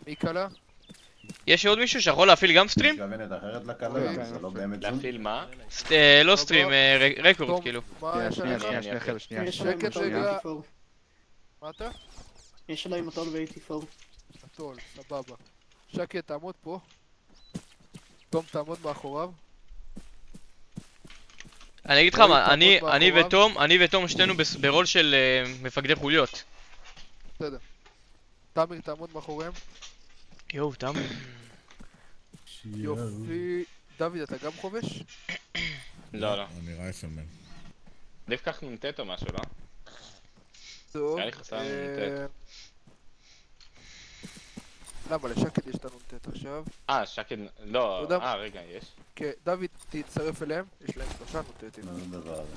מי קלה? יש עוד מישהו שיכול להפעיל גם סטרים? מתכוונת אחרת לקלה, זה לא באמת זום. להפעיל מה? לא סטרים, רקורד כאילו. מה יש עליך? שנייה חבר'ה, שנייה. יש עליהם שקט מטול רגע. ו-84. מה אתה? יש עליהם מטול ו-84. מטול, סבבה. שקט, תעמוד פה. תום, תעמוד מאחוריו. אני אגיד לך רועי, מה, תעמוד אני ותום שתינו ברול של מפקדי חוליות. בסדר. תמיר, תעמוד מאחוריהם. יואו, תמיר. יופי. דוד, אתה גם חובש? לא, לא. אני רייפלמן. עדיף כך נ"ט או משהו, לא? טוב. היה לי חסר נ"ט. למה? לשקט יש את הנ"ט עכשיו. שקד... לא, תודה. רגע, יש. כן, דוד, תצטרף אליהם. יש להם 3 נ"טים. מה זה הדבר הזה?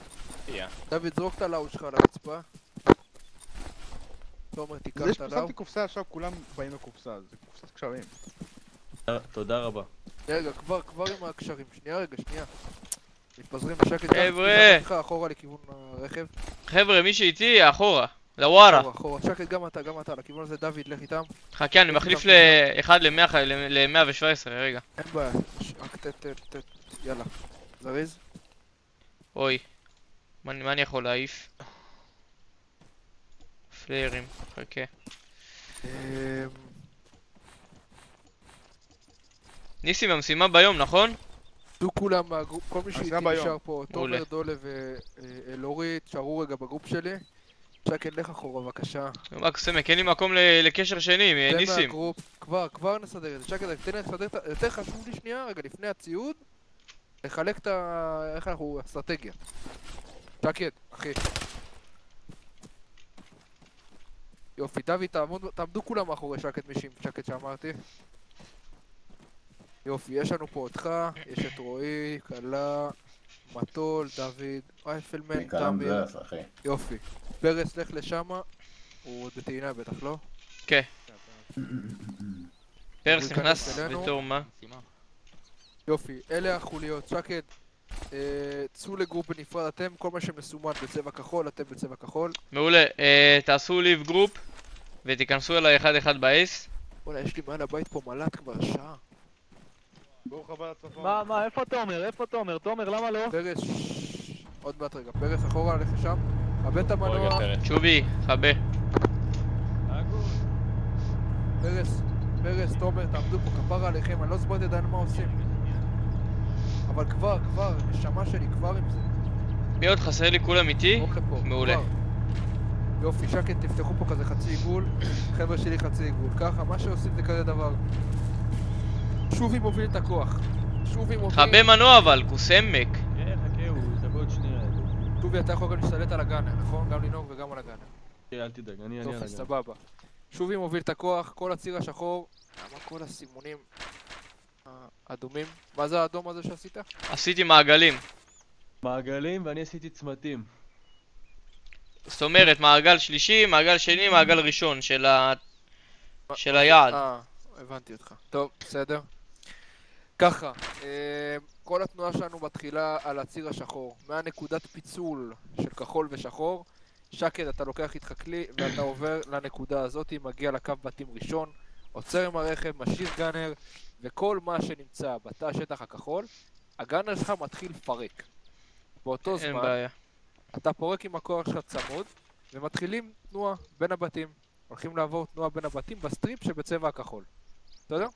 יא. דוד, זרוק את הלאו שלך על הרצפה. תומר, תיקח זה את הלאו. שפרסמתי קופסה עכשיו כולם באים לקופסה, זה קופסת קשרים. תודה רבה. רגע, כבר עם הקשרים. שנייה. מתפזרים בשקט. חבר'ה. תיקח אחורה לכיוון הרכב. חבר'ה, מי שאיתי, אחורה. לווארה. אחורה. שקט, גם אתה, לכיוון הזה. דוד, לך איתם. חכה, אני מחליף לאחד ל-117, רגע. אין בעיה. רק יאללה. זריז. אוי. מה אני יכול להעיף? פליירים, חכה. ניסים, המשימה ביום, נכון? דו כולם מהגרופ, כל מי שאיתי ביום. נשאר פה, מעולה. תומר, דולה ואלורית, שערו רגע בגרופ שלי. שקט, לך אחורה בבקשה. רק סמק, אין לי מקום לקשר שני, תן ניסים. מהגרופ, כבר נסדר את זה. שקט, תן לי לסדר את זה. יותר חשוב לי שנייה, רגע, לפני הציוד, לחלק את ה... איך אנחנו... אסטרטגיה. שקט, אחי. יופי, דוד, תעמדו כולם מאחורי שקט שקט שאמרתי. יופי, יש לנו פה אותך, יש את רועי, קלה, מטול, דוד, רייפלמן, תמיר. אחי. יופי. פרס, לך לשמה. הוא עוד בטעינה בטח, לא? כן. פרס הוא נכנס ייכנס אלינו. בתור מה? יופי, אלה החוליות. שקט, צאו לגרופ בנפרד, אתם, כל מה שמסומן בצבע כחול, אתם בצבע כחול. מעולה, תעשו ליב גרופ ותיכנסו אליי אחד באייס. וואלה, יש לי מעל הבית פה מל"ט כבר שעה. ברוך הבא לצפון. מה, איפה תומר? תומר, למה לא? פרס, עוד מעט רגע, פרס אחורה, לך לשם. הבא את המנוע. שובי, חבה. פרס, תומר, תעמדו פה, כפרה עליכם, אני לא הסברתי עדיין מה עושים. אבל כבר, נשמה שלי, כבר עם זה. מי עוד חסר לי כולם איתי? אוקיי פה, מעולה. כבר. יופי, שקט, תפתחו פה כזה חצי עיגול. חבר'ה שלי חצי עיגול. ככה, מה שעושים זה כזה דבר. שובי מוביל את הכוח. חבה מנוע אבל, קוסמק. חכה, הוא תבוא עוד שנייה. שובי, אתה יכול גם להשתלט על הגאנר, נכון? גם לנהוג וגם על הגאנר. אל תדאג, אני על טוב, הגאנר. סבבה. שובי מוביל את הכוח, כל הציר השחור. למה כל הסימונים האדומים? מה זה האדום הזה שעשית? עשיתי מעגלים. מעגלים ואני עשיתי צמתים. זאת אומרת, מעגל שלישי, מעגל שני, מעגל ראשון של היעד. הבנתי אותך. טוב, בסדר. ככה, כל התנועה שלנו מתחילה על הציר השחור. מהנקודת פיצול של כחול ושחור, שקד, אתה לוקח איתך כלי ואתה עובר לנקודה הזאת, מגיע לקו בתים ראשון, עוצר עם הרכב, משאיר גאנר, וכל מה שנמצא בתא השטח הכחול, הגאנר שלך מתחיל לפרק. באותו אין זמן, בעיה. אתה פורק עם הכוח שלך צמוד, ומתחילים תנועה בין הבתים. הולכים לעבור תנועה בין הבתים בסטריפ שבצבע הכחול. בסדר?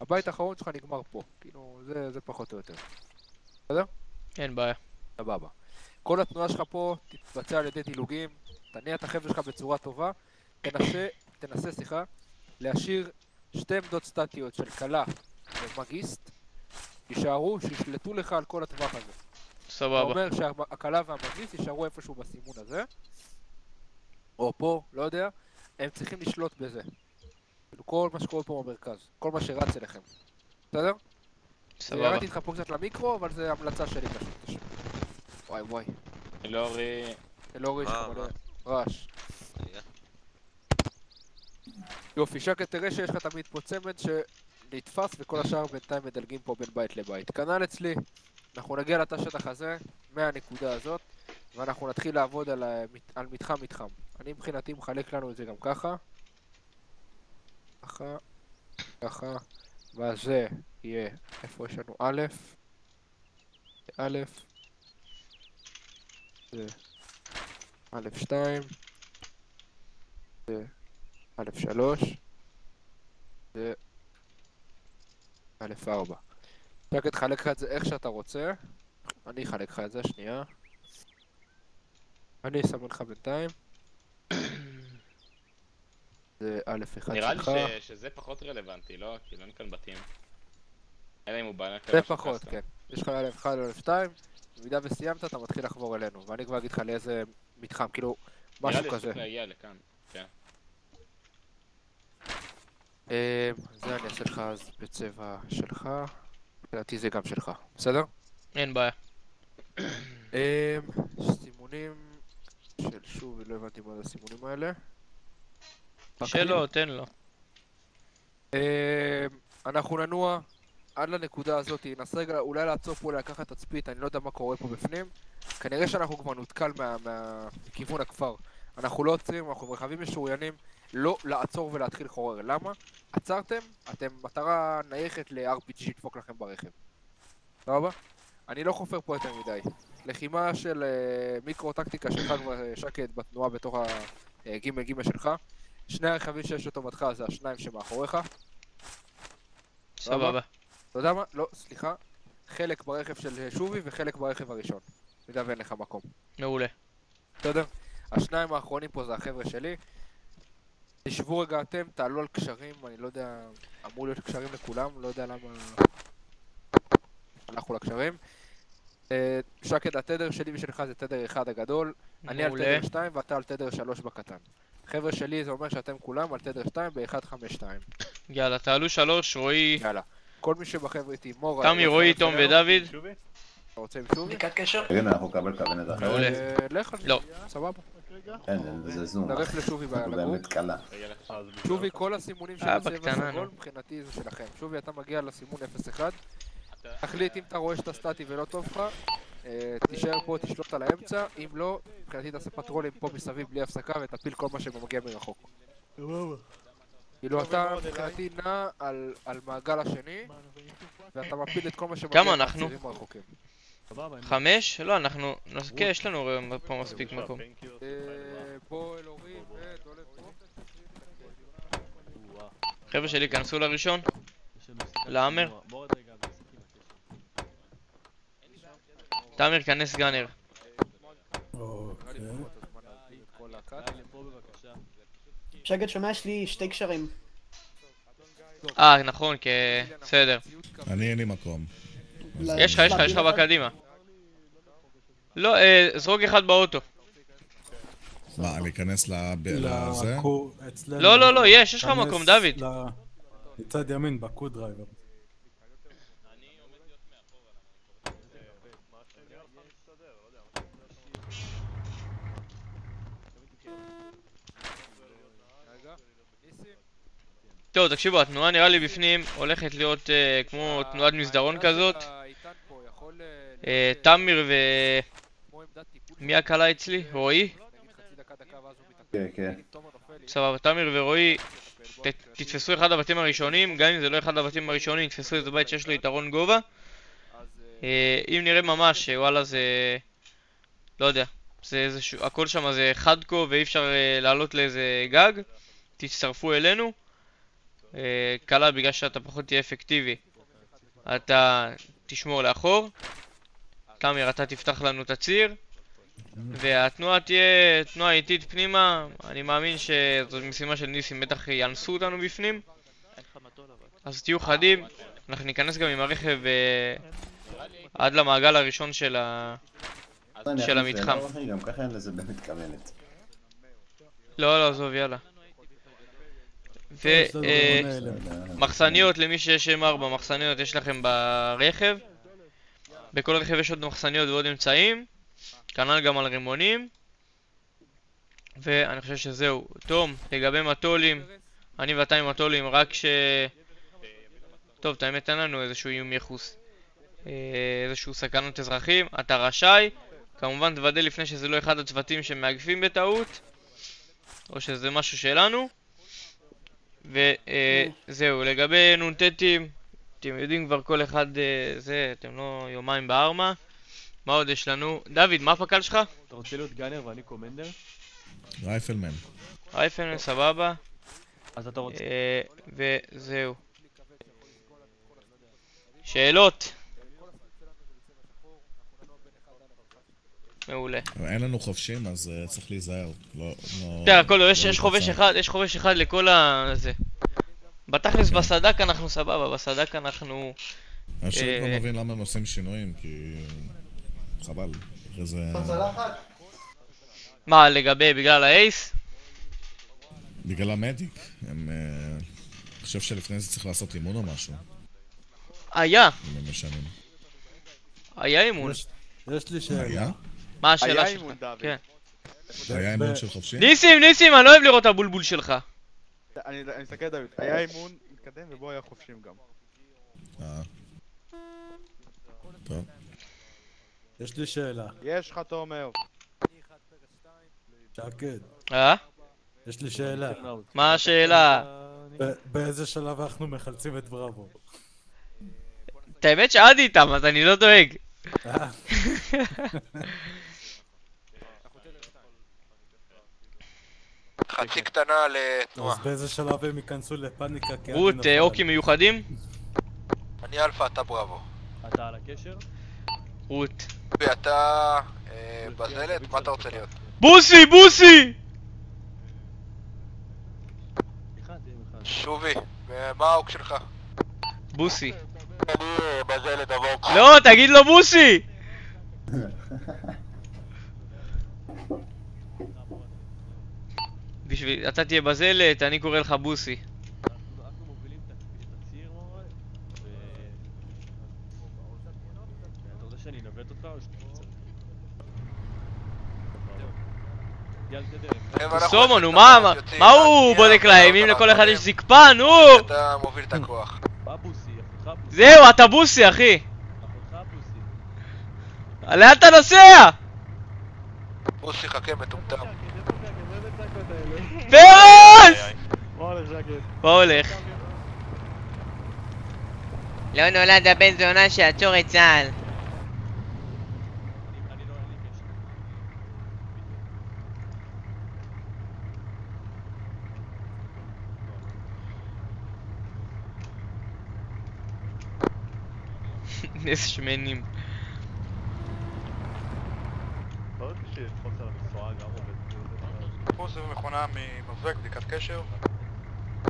הבית האחרון שלך נגמר פה. כאילו, זה פחות או יותר. בסדר? אין בעיה. סבבה. כל התנועה שלך פה תתבצע על ידי דילוגים, תניע את החבל שלך בצורה טובה, תנסה, להשאיר שתי עמדות סטטיות של קלה ומגיסט, יישארו, שישלטו לך על כל הטווח הזה. סבבה. זה אומר שהקלה והמגיסט יישארו איפשהו בסימון הזה, או פה, לא יודע, הם צריכים לשלוט בזה. כאילו כל מה שקורה פה במרכז, כל מה שרץ אליכם. בסדר? סבבה. ירדתי איתך פה קצת למיקרו, אבל זה המלצה שלי פשוט. וואי. אלורי שלך מלא רעש. יופי, שקט, תראה שיש לך תמיד פה צמד שנתפס וכל השאר בינתיים מדלגים פה בין בית לבית. כנ"ל אצלי, אנחנו נגיע לתא שטח הזה, מהנקודה הזאת, ואנחנו נתחיל לעבוד על מתחם. אני מבחינתי מחלק לנו את זה גם ככה. ככה, ככה, ואז זה יהיה, איפה יש לנו א', א', זה א' 2, זה א' 3, זה א' 4. רק תחלק לך את זה איך שאתה רוצה, אני אחלק לך את זה, שנייה. אני אסמן לך בינתיים. זה א' 1 נראה לי שלך. שזה פחות רלוונטי, לא? כי אין כאן בתים. אלא אם הוא בנה זה פחות, כן. יש לך א' 1 או א' 2, במידה וסיימת אתה מתחיל לחבור אלינו, ואני כבר אגיד לך לאיזה מתחם, כאילו, משהו נראה לי כזה. שצריך להגיע לכאן, כן. זה אני אעשה לך אז בצבע שלך, לדעתי זה גם שלך, בסדר? אין בעיה. סימונים של שוב, לא הבנתי מה זה הסימונים האלה. שלא, תן לו. אנחנו ננוע עד לנקודה הזאת, ננסה רגע אולי לעצור פה לקחת תצפית, אני לא יודע מה קורה פה בפנים. כנראה שאנחנו כבר נותקל מכיוון הכפר. אנחנו לא עוצרים, אנחנו ברכבים משוריינים, לא לעצור ולהתחיל חורר. למה? עצרתם, אתם מטרה נייחת ל-RPG שדפוק לכם ברכב. סבבה? אני לא חופר פה יותר מדי. לחימה של מיקרו-טקטיקה שלך כבר שקט בתנועה בתוך הגימל שלך. שני הרכבים שיש לטובתך זה השניים שמאחוריך. סבבה. אתה יודע מה? לא, סליחה. חלק ברכב של שובי וחלק ברכב הראשון. במידה ואין לך מקום. מעולה. בסדר? השניים האחרונים פה זה החבר'ה שלי. תשבו רגע אתם, תעלו על קשרים, אני לא יודע, אמור להיות קשרים לכולם, לא יודע למה הלכו לקשרים. שקד, התדר שלי ושלך זה תדר 1 הגדול, אני על תדר 2 ואתה על תדר 3 בקטן. חבר'ה שלי זה אומר שאתם כולם על תדר 2 ב-152. יאללה, תעלו 3, רועי... יאללה. כל מי שבחבר'ה איתי, מורה... תמי, רועי, תום ודוד. אתה רוצה עם שובי? בדיקת קשר? הנה, אנחנו נקבל כוונת אחרת. מעולה. לך על זה, לא. סבבה. כן, זה זום. נרף לשובי הוא לגור. באמת קלה. שובי, כל הסימונים של בקטנה, הצבע סגול נו. מבחינתי זה שלכם. שובי, אתה מגיע לסימון 01. תחליט אם אתה רואה שאתה סטטי ולא טוב לך, תישאר פה, תשלוט על האמצע. אם לא, מבחינתי תעשה פטרולים פה מסביב בלי הפסקה ותפיל כל מה שמגיע מרחוק. כאילו אתה מבחינתי נע על מעגל השני ואתה מפיל את כל מה שמגיע כמה אנחנו? מהצירים הרחוקים. 5? לא, אנחנו... כן, יש לנו פה מספיק מקום. פה אלורי ודולב פה. חבר'ה שלי, כנסו לראשון. לאמר. תאמר, כנס גאנר. שקד, שומע, יש לי 2 קשרים. נכון, בסדר. אין לי מקום. יש לך בקדימה. לא, זרוק אחד באוטו. מה, אני אכנס לזה? לא, יש לך מקום, דוד. מצד ימין, בקו דרייבר. טוב, תקשיבו, התנועה נראה לי בפנים הולכת להיות כמו תנועת מסדרון כזאת. תמיר מי הקלה אצלי? רועי? כן. סבבה, תמיר ורועי, תתפסו אחד הבתים הראשונים, גם אם זה לא אחד הבתים הראשונים, תתפסו איזה בית שיש לו יתרון גובה. אם נראה ממש שוואלה זה... לא יודע, זה איזשהו... הכל שם זה חדקו ואי אפשר לעלות לאיזה גג, תצטרפו אלינו. קלה בגלל שאתה פחות תהיה אפקטיבי, אתה תשמור לאחור. תמיר, אתה תפתח לנו את הציר והתנועה תהיה תנועה איטית פנימה. אני מאמין שזו משימה של ניסים, בטח יאנסו אותנו בפנים, אז תהיו חדים. אנחנו ניכנס גם עם הרכב עד למעגל הראשון של המתחם. גם ככה אין לזה באמת כוונת. לא, עזוב, יאללה. ומחסניות, למי שיש M4, מחסניות יש לכם ברכב. בכל רכב יש עוד מחסניות ועוד אמצעים, כנ"ל גם על רימונים. ואני חושב שזהו. תום, לגבי מטולים, אני ואתה עם מטולים, רק ש... טוב, האמת אין לנו איזשהו איום יחוס, איזשהו סכנות אזרחים. אתה רשאי, כמובן תוודא לפני שזה לא אחד הצוותים שמאגפים בטעות, או שזה משהו שלנו. וזהו, לגבי נ"טים, אתם יודעים כבר כל אחד זה, אתם לא יומיים בארמה. מה עוד יש לנו? דוד, מה הפקל שלך? אתה רוצה להיות גאנר ואני קומנדר? רייפלמן. רייפלמן, סבבה. אז אתה רוצה... וזהו. שאלות? מעולה. אין לנו חובשים, אז צריך להיזהר. תראה, הכל, יש חובש אחד לכל הזה. בתכלס בסדק אנחנו סבבה, בסדק אנחנו... אני פשוט לא מבין למה הם עושים שינויים, כי... חבל. אחרי זה... מה, לגבי, בגלל האייס? בגלל המדיק. אני חושב שלפני זה צריך לעשות אימון או משהו. היה. אם הם משנים. היה אימון. יש לי שאלה. היה? מה השאלה היה שלך? אימון, דוד. כן. היה אימון של חובשים? ניסים, אני לא אוהב לראות את הבולבול שלך. אני מסתכל דוד, היה אימון מתקדם ובו היה חופשים גם. טוב. יש לי שאלה. יש לך תומר. שקד. יש לי שאלה. מה השאלה? באיזה שלב אנחנו מחלצים את בראבו? את האמת שעד איתם, אז אני לא דואג. חצי קטנה לתנועה. אז באיזה שלב הם ייכנסו לפאניקה? רות, אוקים מיוחדים? אני אלפא, אתה בראבו. אתה על הקשר? רות. אתה בזלת? מה אתה רוצה להיות? בוסי! שובי, ומה האוק שלך? בוסי. אני בזלת אבוק. לא, תגיד לו בוסי! בשביל, אתה תהיה בזלת, אני קורא לך בוסי. אנחנו מובילים את הציר ממש, אתה רוצה שאני אנווט אותך או שאתה רוצה? סומו, נו, מה הוא בודק להם? אם לכל אחד יש זקפה, נו! אתה מוביל את הכוח. מה בוסי? אחותך בוסי. זהו, אתה בוסי, אחי! אחותך בוסי. לאן אתה נוסע? בוסי חכה מטומטם. פרס! מה הולך? לא נולד הבן זונה שיעצור את צה"ל. איזה שמנים. בוסי ומכונה ממבק, בדיקת קשר.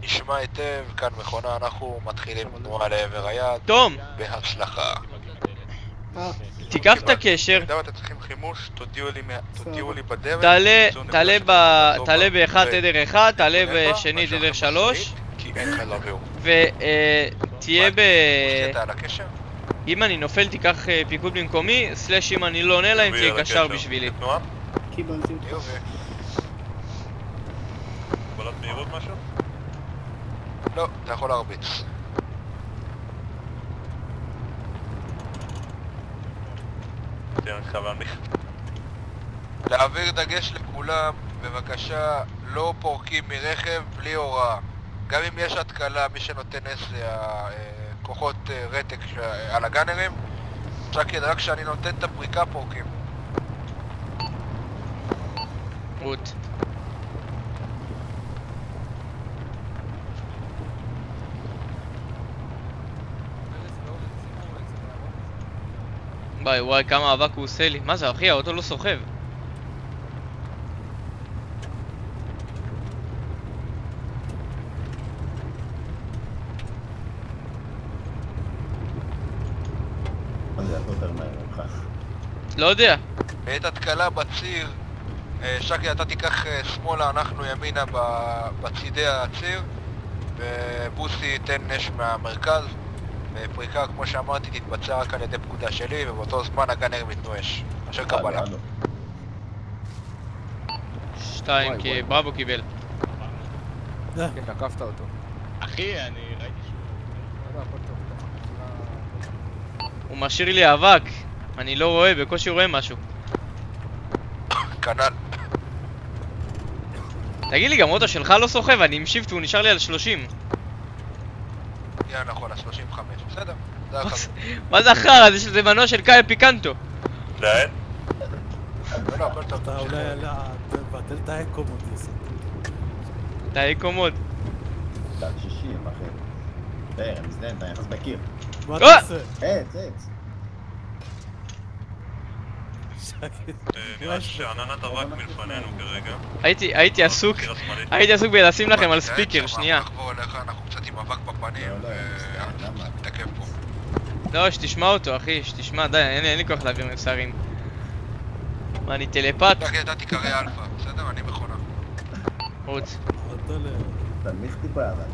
נשמע היטב, כאן מכונה, אנחנו מתחילים תנועה לעבר היד. תום! בהצלחה. תיקח את הקשר. אם אתם צריכים חימוש, תודיעו לי בדרך. תעלה באחד תדר 1, תעלה בשני תדר 3. כי אין חלב יום. ותהיה ב... אתה על הקשר? אם אני נופל תיקח פיקוד במקומי, סלש אם אני לא עונה להם תהיה קשר בשבילי. קיבלתי אותך. קבלת מהירות משהו? לא, אתה יכול להרביץ. להעביר דגש לכולם, בבקשה, לא פורקים מרכב בלי הוראה. גם אם יש התקלה, מי שנותן זה הכוחות רתק על הגאנרים, רק כשאני נותן את הפריקה פורקים. רות. וואי, כמה אבק הוא עושה לי. מה זה, אחי? האוטו לא סוחב. מה זה, יותר מהר ממך? לא יודע. בעת התקלה בציר, שקי אתה תיקח שמאלה, אנחנו ימינה בצידי הציר, ובוסי ייתן נש מהמרכז. פריקה, כמו שאמרתי, תתבצע רק על ידי פקודה שלי, ובאותו זמן הגאנרים ייתנו אש. אשר קבלה. 2, כי בראבו קיבל. כן, תקפת אותו. אחי, אני ראיתי הוא משאיר לי אבק. אני לא רואה, בקושי רואה משהו. כנ"ל. תגיד לי, גם אוטו שלך לא סוחב, אני עם שיפט והוא נשאר לי על 30. יאללה, נכון, 35, בסדר. זה החזור. מה זה אחר? זה מנוע של קאיה פיקנטו. לא, הכל טוב. אתה אולי תבטל את האקומוד לזה. אתה אקומוד. דק 60, אחי. תראה, מזדן, אתה נכנס בקיר. מה אתה עושה? עץ, עץ. נראה שעננת אבק מלפנינו כרגע. הייתי עסוק בלשים לכם על ספיקר, שנייה. נחבור אליך, אנחנו קצת עם אבק בפנים, ונתעכב פה. לא, שתשמע אותו, אחי, שתשמע, די, אין לי כוח להעביר מסרים. מה, אני טלפת? אתה תיקרא אלפא, בסדר? אני מכונה. רוץ. תנמיך טיפה, אבל.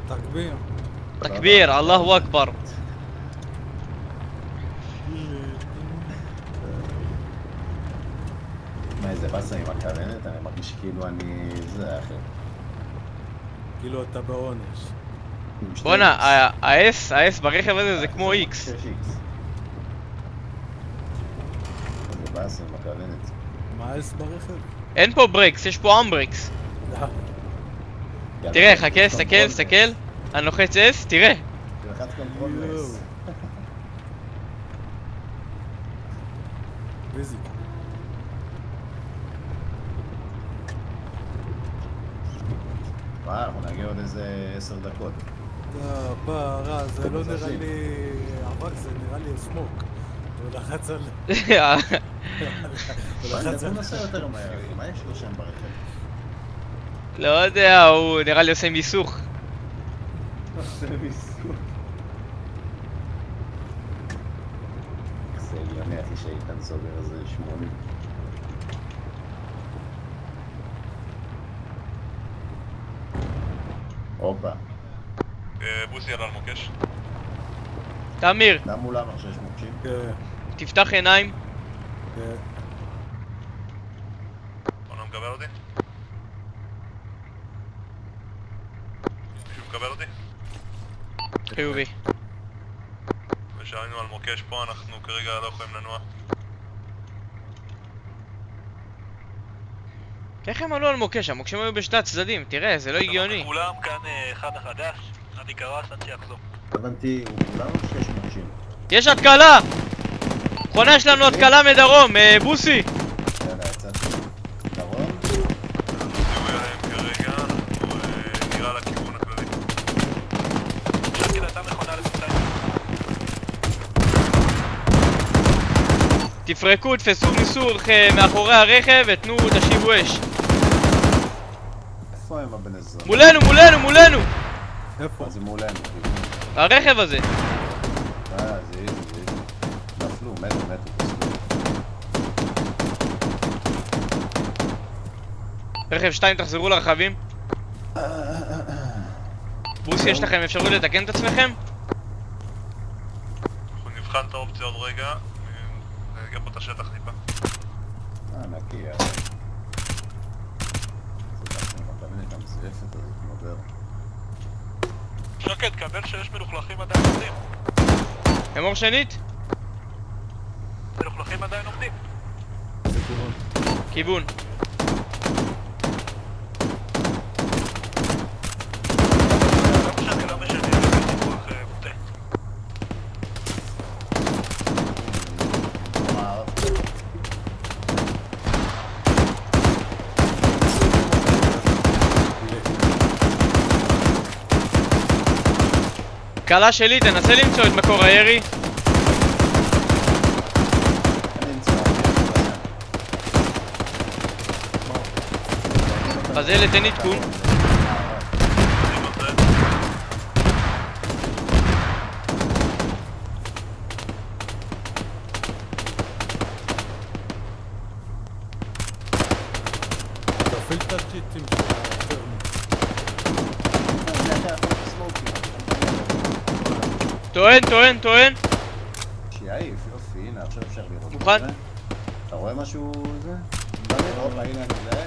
תגביר. תכביר, אללהו אכבר. מה, איזה באסה עם הכוונת? אני מרגיש כאילו אני... זה אחי. כאילו אתה בעונש. בואנה, ה-S ברכב הזה זה כמו X. איזה באסה עם הכוונת. מה ה-S ברכב? אין פה ברקס, יש פה אמברקס. תראה, חכה, סתכל. אני לוחץ S, תראה. תלחץ קונטרול ו-S. פיזיקה. אנחנו נגיע עוד איזה 10 דקות. רע, זה לא נראה לי אבק, זה נראה לי סמוק. הוא לחץ על... הוא נסע יותר מהר, מה יש לו שם ברכב? לא יודע, הוא נראה לי עושה מיסוך. עושה מיסוך. זה הגיוני אחי שאיתן סוגר איזה 80. הופה. בוסי עלה על מוקש. תמיר. למה מולם עכשיו יש מוקשים? תפתח עיניים. בואו מקבל אותי? מישהו מקבל אותי? חיובי. ושאלנו על מוקש פה, אנחנו כרגע לא יכולים לנוע. איך הם עלו על מוקש? המוקשים היו בשתי הצדדים, תראה, זה לא הגיוני. כולם כאן אחד החדש, אני קרס עד שיחזור. הבנתי, כולם שיש מוקשים. יש התקלה! מכונה יש לנו התקלה מדרום, בוסי! יאללה, יצאתי. דרום? אנחנו עליהם כרגע, אנחנו נראה לכיוון הכללי. שקל הייתה מכונה לפתיים. תפרקו, תפסו מיסוך מאחורי הרכב ותנו, תשיבו אש. איפה הם הבן אזור? מולנו! איפה? זה מולנו. הרכב הזה. זה נפלו, מתו. רכב 2, תחזרו לרכבים. בוסי, יש לכם אפשרות לתקן את עצמכם? אנחנו נבחן את האופציה עוד רגע, נגיע פה את השטח טיפה. נקי, יאללה. זה בעצם הכוונת המזויפת הזאת, מודר. שקד, קבל שיש מלוכלכים עדיין עומדים. אמור שנית? מלוכלכים עדיין עומדים. כיוון. לא משנה, זה דיווח מוטה. קלה שלי, תנסה למצוא את מקור הירי. חזל, תן עדכון. תפעיל את השיטים טוען. שיעיף, יופי, הנה עכשיו אפשר לראות. מוכן? אתה רואה משהו זה? הנה אני מזהה.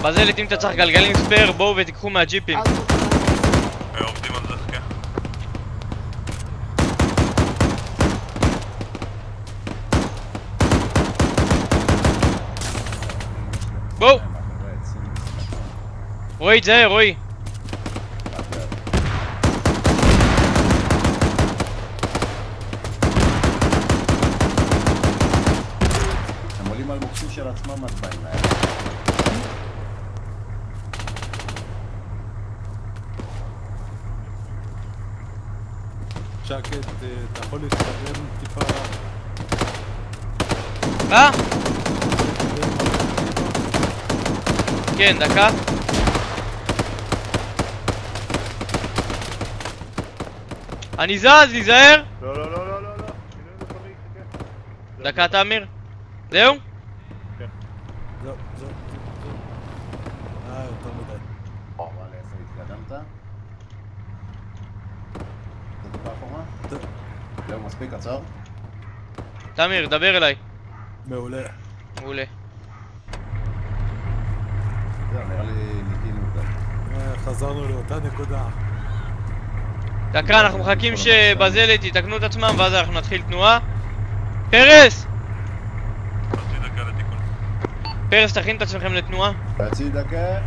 בזלת, אם אתה צריך גלגלים ספייר, בואו ותיקחו מהג'יפים. עובדים על זה, כן. בואו! רועי, תזהר, רועי. הם עולים על מוקשים של עצמם מהצבעים האלה. שקט, אתה יכול להתקדם טיפה... מה? כן, דקה. אני זז, להיזהר! לא, לא, לא, לא, לא, לא. דקה, תאמיר. זהו? זהו. יותר מדי. וואלה, איפה התקדמת? זה טיפה אחורה? זהו, מספיק, עצור. תאמיר, דבר אליי. מעולה. מעולה. זהו, נראה לי ניקינו אותה. חזרנו לאותה נקודה. דקה, אנחנו מחכים שבזלת יתקנו את עצמם ואז אנחנו נתחיל תנועה. פרס! חצי דקה לתיקון. פרס, תכין את עצמכם לתנועה. חצי דקה.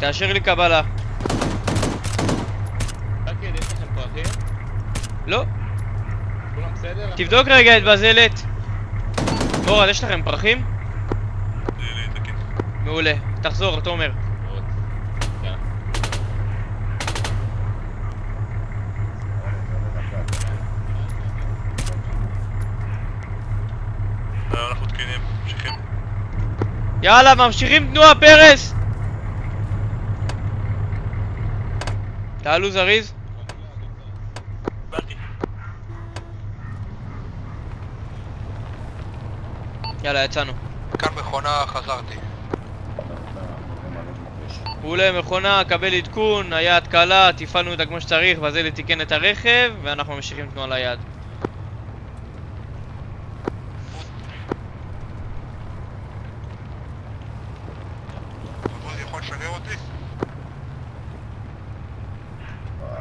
תאשר לי קבלה. שקד, יש לכם פרחים? לא. כולם בסדר? תבדוק רגע את בזלת. מורד, יש לכם פרחים? תהיה לי תקין. מעולה. תחזור, תומר. אנחנו תקינים, ממשיכים. יאללה, ממשיכים תנועה, פרס! תעלו זריז. באתי. יאללה, יצאנו. כאן מכונה, חזרתי. מעולה, מכונה, קבל עדכון, היעד קלה, תפעלנו אותה כמו שצריך, וזה לתיקן את הרכב, ואנחנו ממשיכים תנועה ליעד. יכול לשגר אותי? וואי,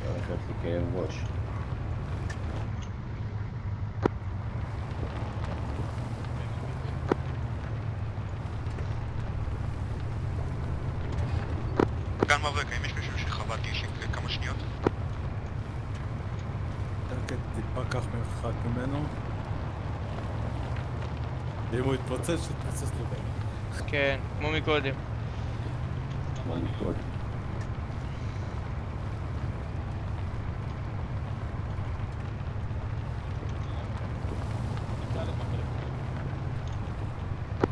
הולך להיות לי כאב ראש. כאן מבריק, האם יש מישהו שחווה גישינג כמה שניות? שקט, טיפה קח מרחק ממנו. אם הוא יתפוצץ, שיתפוצץ לו בערך. כן, כמו מקודם. בוא נקוד.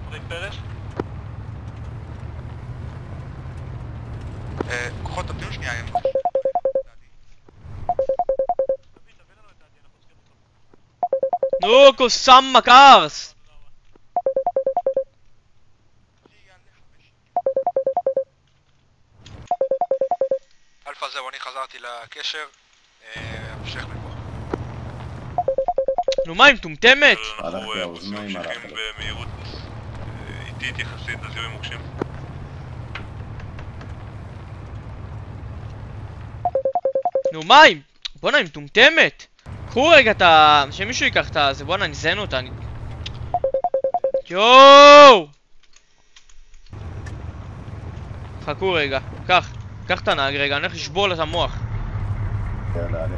מבריק פרש? כוחות תמתינו שנייה, הם... נו, קוסם מקארס! אלפא זהו, אני חזרתי לקשר, המשך מפה. נו מה, היא מטומטמת? אנחנו באוזניים ממשיכים הלכת. במהירות איטית יחסית לזיהוי מוקשים. נו מה, בואנה, היא מטומטמת! קחו רגע את ה... שמישהו ייקח את ה... זה בואנה, נזיין אותה, אני... יואו! חכו רגע, קח את הנהג רגע, אני הולך לשבור לה את המוח. יאללה, עלה.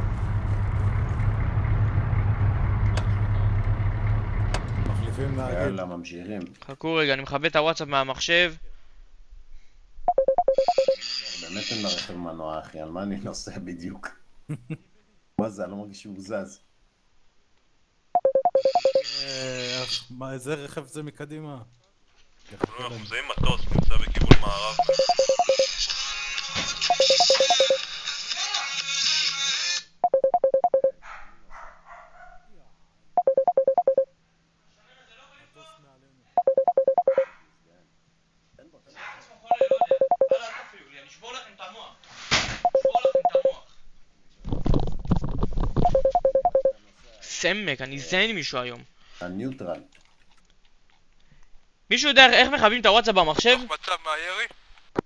מחליפים נהגים. יאללה, ממשיכים. חכו רגע, אני מכבה את הוואטסאפ מהמחשב. באמת אין לרכב מנוע, אחי, על מה אני נוסע בדיוק? מה זה, אני לא מרגיש שהוא זז. איזה רכב זה מקדימה? אנחנו מזהים מטוס, נמצא בכיוון מערב. סמק, אני זיין מישהו היום. הניוטרל. מישהו יודע איך מכבים את הוואטסאפ במחשב? מצב מהירי?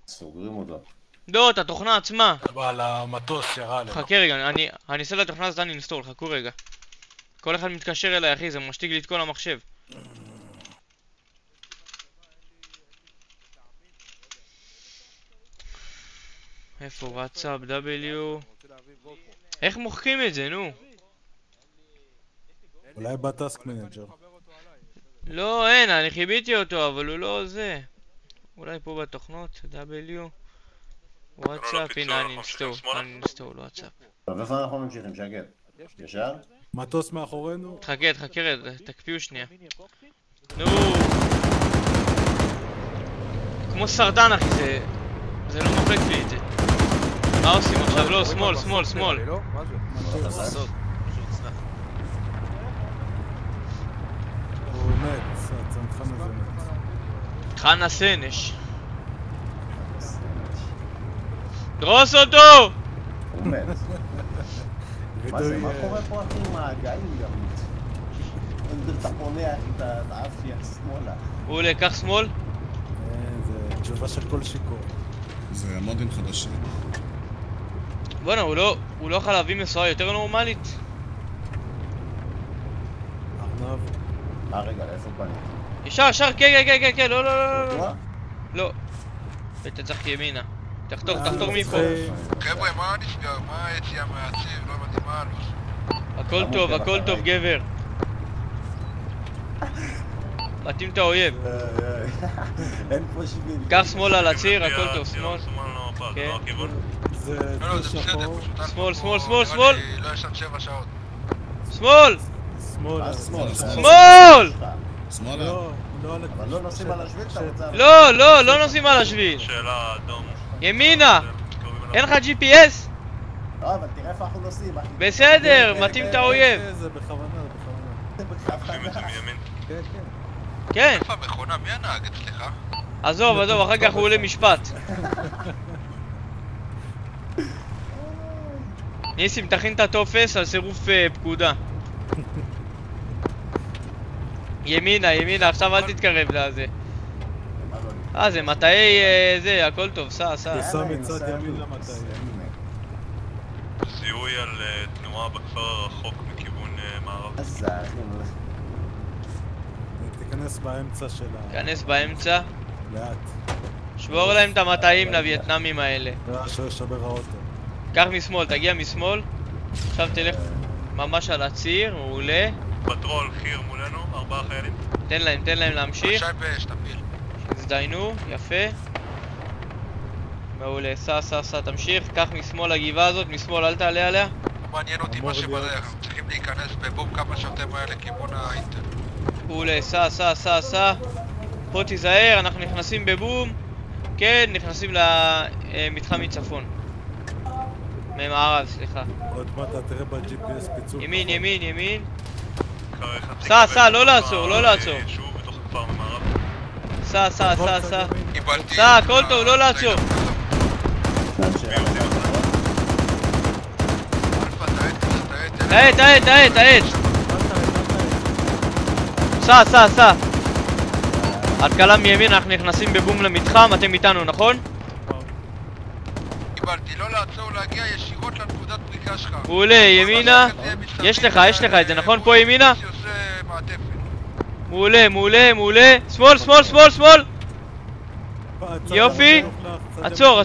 סוגרים אותו. לא, את התוכנה עצמה. על המטוס ירה עלינו. חכה רגע, אני אעשה לתוכנה הזאת אינסטול, חכו רגע. כל אחד מתקשר אליי אחי, זה משתיק לי את כל המחשב. איפה וואטסאפ, W? איך מוחקים את זה, נו? אולי בטסק מנג'ר. לא, אין, אני חיביתי אותו, אבל הוא לא זה. אולי פה בתוכנות, W. וואטסאפ, הנה, אני אינסטול וואטסאפ. טוב, איפה אנחנו ממשיכים, שקט? ישר? מטוס מאחורינו. תחכה רגע, תקפיאו שנייה. נו. כמו סרטן אחי, זה לא מוחק לי את זה. מה עושים עכשיו? לא, שמאל. הוא מת, הצנחן הזה מת. חנה סנש. דרוס אותו! הוא מת. מה זה, מה קורה פה אחי עם הגאים גם? אתה פונה אחי את האף שיח שמאלה. אולי, קח שמאל. זה תשובה של כל שיכור. זה מודים חדשים. בוא'נה, הוא לא יכול להביא מסועה יותר נורמלית? ארנב. רגע, איפה פנית? ישר, כן, לא. לא. אתה צריך ימינה. תחתור מפה. חבר'ה, מה נסגר? מה היציאה מהציר? לא הבנתי מה הלו"ז. הכל טוב, גבר. מתאים את האויב. אין פה שביל. קח שמאל על הציר, הכל טוב, שמאל. כן. זה לא, זה בסדר, פשוט... שמאל. לא ישן 7 שעות. שמאל! שמאלה. אבל לא נוסעים על השביל, אתה רוצה... לא נוסעים על השביל. שאלה אדום. ימינה! אין לך GPS? לא, אבל תראה איפה אנחנו נוסעים, אחי. בסדר, מתאים את האויב. זה בכוונה. עושים את זה מימין. כן. איפה המכונה? מי הנהג אצלך? עזוב, אחר כך הוא עולה משפט. ניסים, תכין את הטופס על סירוף פקודה. ימינה, עכשיו אל תתקרב לזה. זה מטעי זה, הכל טוב, סע. תסע מצד ימין למטעי. זיהוי על תנועה בכפר הרחוק מכיוון מערב. תיכנס באמצע של ה... תיכנס באמצע. לאט. שבור להם את המטעים לווייטנאמים האלה. לא, שבר האוטו. קח משמאל, תגיע משמאל. עכשיו תלך ממש על הציר, מעולה. פטרול, חיר מולנו, 4 חיילים. תן להם להמשיך. שי באש, תפיל. הזדיינו, יפה. מעולה, סע, תמשיך. קח משמאל לגבעה הזאת, משמאל אל תעלה עליה. מעניין אותי מה שבדרך, אנחנו צריכים להיכנס בבום כמה שיותר מהר לכיוון האינטר. מעולה, סע. פה תיזהר, אנחנו נכנסים בבום. כן, נכנסים למתחם מצפון. ממערב, סליחה. עוד מעט תראה ב-GPS פיצול. ימין. סע, לא לעצור. שוב בתוך הכפר ממערב. סע, הכל טוב, לא לעצור. תעט. סע. התקלה מימין, אנחנו נכנסים בבום למתחם, אתם איתנו, נכון? קיבלתי, לא לעצור, להגיע ישירות לנקודת פריקה שלך. מעולה, ימינה. יש לך את זה, נכון? פה ימינה? מעולה. שמאל. יופי. עצור.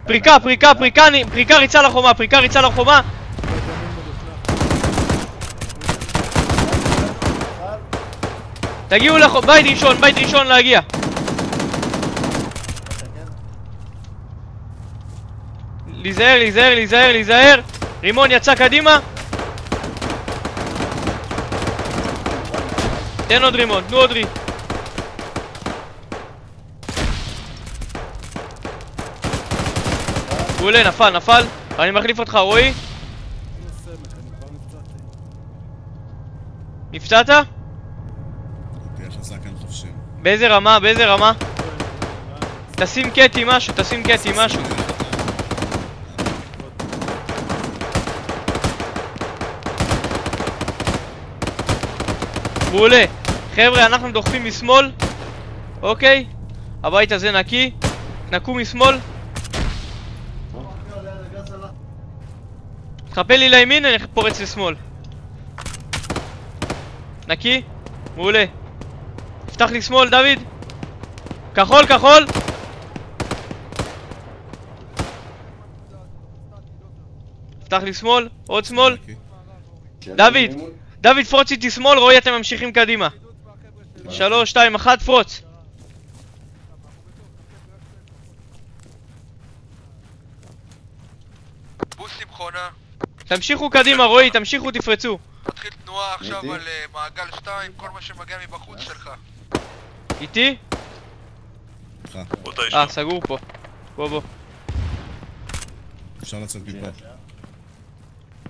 פריקה ריצה לחומה. תגיעו בית ראשון להגיע. להיזהר. רימון יצא קדימה. תן עוד רימון, תנו עוד רי. מעולה, נפל. אני מחליף אותך, רועי. נפצעת? תהיה חזק כאן חופשי. באיזה רמה? תשים קטי משהו. מעולה. חבר'ה, אנחנו דוחפים משמאל. אוקיי. הבית הזה נקי. נקו משמאל. תחפה לי לימין, אני פורץ לשמאל. נקי. מעולה. פתח לי שמאל, דוד. כחול, כחול. פתח לי שמאל, עוד שמאל. דוד, דוד פרוץ איתי שמאל, רואי אתם ממשיכים קדימה. 3, 2, 1, פרוץ. בוסים חונה. תמשיכו קדימה, רואי, תמשיכו, תפרצו. נתחיל תנועה עכשיו על מעגל 2, כל מה שמגיע מבחוץ שלך. איתי? סגור פה. בוא. אפשר לצאת מפה.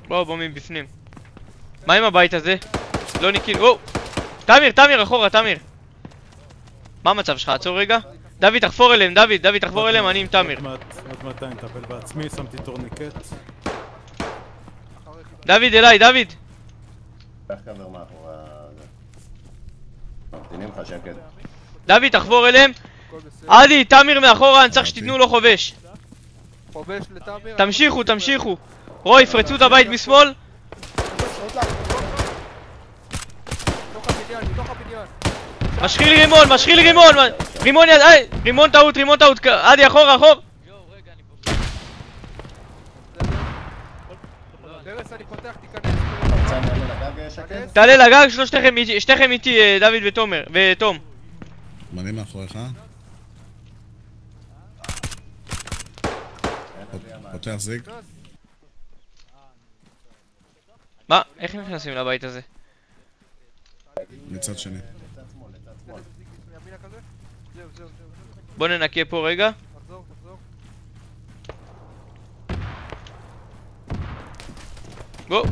בוא מבפנים. מה עם הבית הזה? לא ניקיל, וואו! תמיר, אחורה, תמיר. מה המצב שלך? עצור רגע. דוד, תחפור אליהם, דוד, תחפור אליהם, אני עם תמיר. עוד 200, טפל בעצמי, שמתי טורניקט. דוד, אליי, דוד! קח קבר מאחורי ממתינים לך שקט. דוד, תחבור אליהם. עדי, תמיר מאחורה, אני צריך שתיתנו לו חובש. חובש לתמיר. תמשיכו. רוי, פרצו את הבית משמאל. מתוך הבניין. משחיל רימון. רימון יד, רימון טעות. עדי, אחורה. דרס, אני פותח, תיכנס. תעלה לגג, שתיכם איתי, דוד ותום. מנה מאחוריך. פותח זיג. מה? איך נכנסים לבית הזה? מצד שני. בוא ננקה פה רגע. בוא.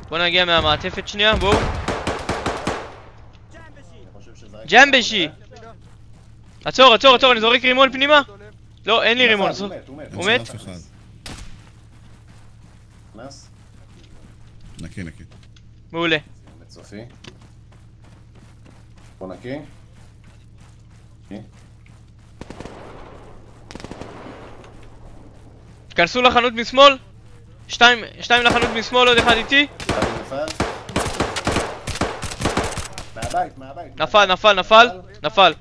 בוא נגיע מהמעטפת שנייה, בואו. ג'מבשי! עצור, אני זורק רימון פנימה? לא, אין לי רימון. הוא מת? נקי. מעולה. מצופי. בוא נקי. כנסו לחנות משמאל. 2 לחנות משמאל, עוד אחד איתי. נפל.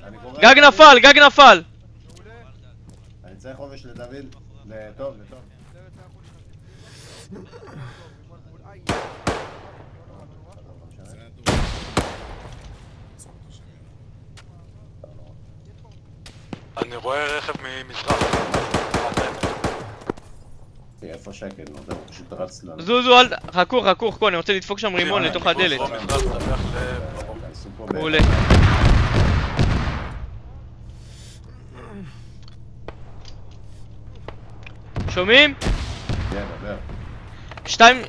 גג נפל. אני צריך חובש לדוד. לטוב. אני רואה רכב ממזרח. איפה שקט, נו, זהו, פשוט רץ לנו. זוזו, חכו, אני רוצה לדפוק שם רימון לתוך הדלת. מעולה. שומעים? כן, דבר.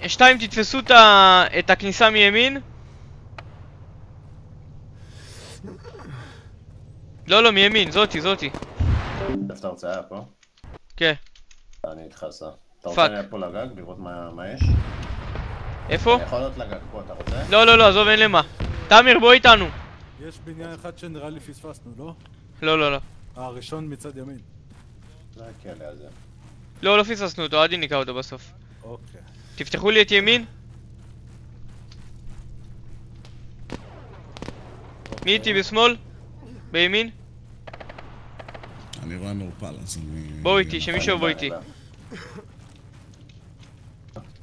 2 תתפסו את הכניסה מימין. לא, מימין, זאתי. איפה אתה רוצה היה פה? כן. אני איתך סע. אתה רוצה להיות פה לגג, לראות מה יש? איפה? אני יכול להיות לגג פה, אתה רוצה? לא, עזוב, אין למה. תמיר, בוא איתנו. יש בניין אחד שנראה לי פספסנו, לא? לא. הראשון מצד ימין. זה הכלא הזה. לא פספסנו אותו, עדי ניקה אותו בסוף. אוקיי. תפתחו לי את ימין. מי איתי בשמאל? בימין? אני רואה מעורפל, אז אני... בואו איתי, שמישהו יבוא איתי.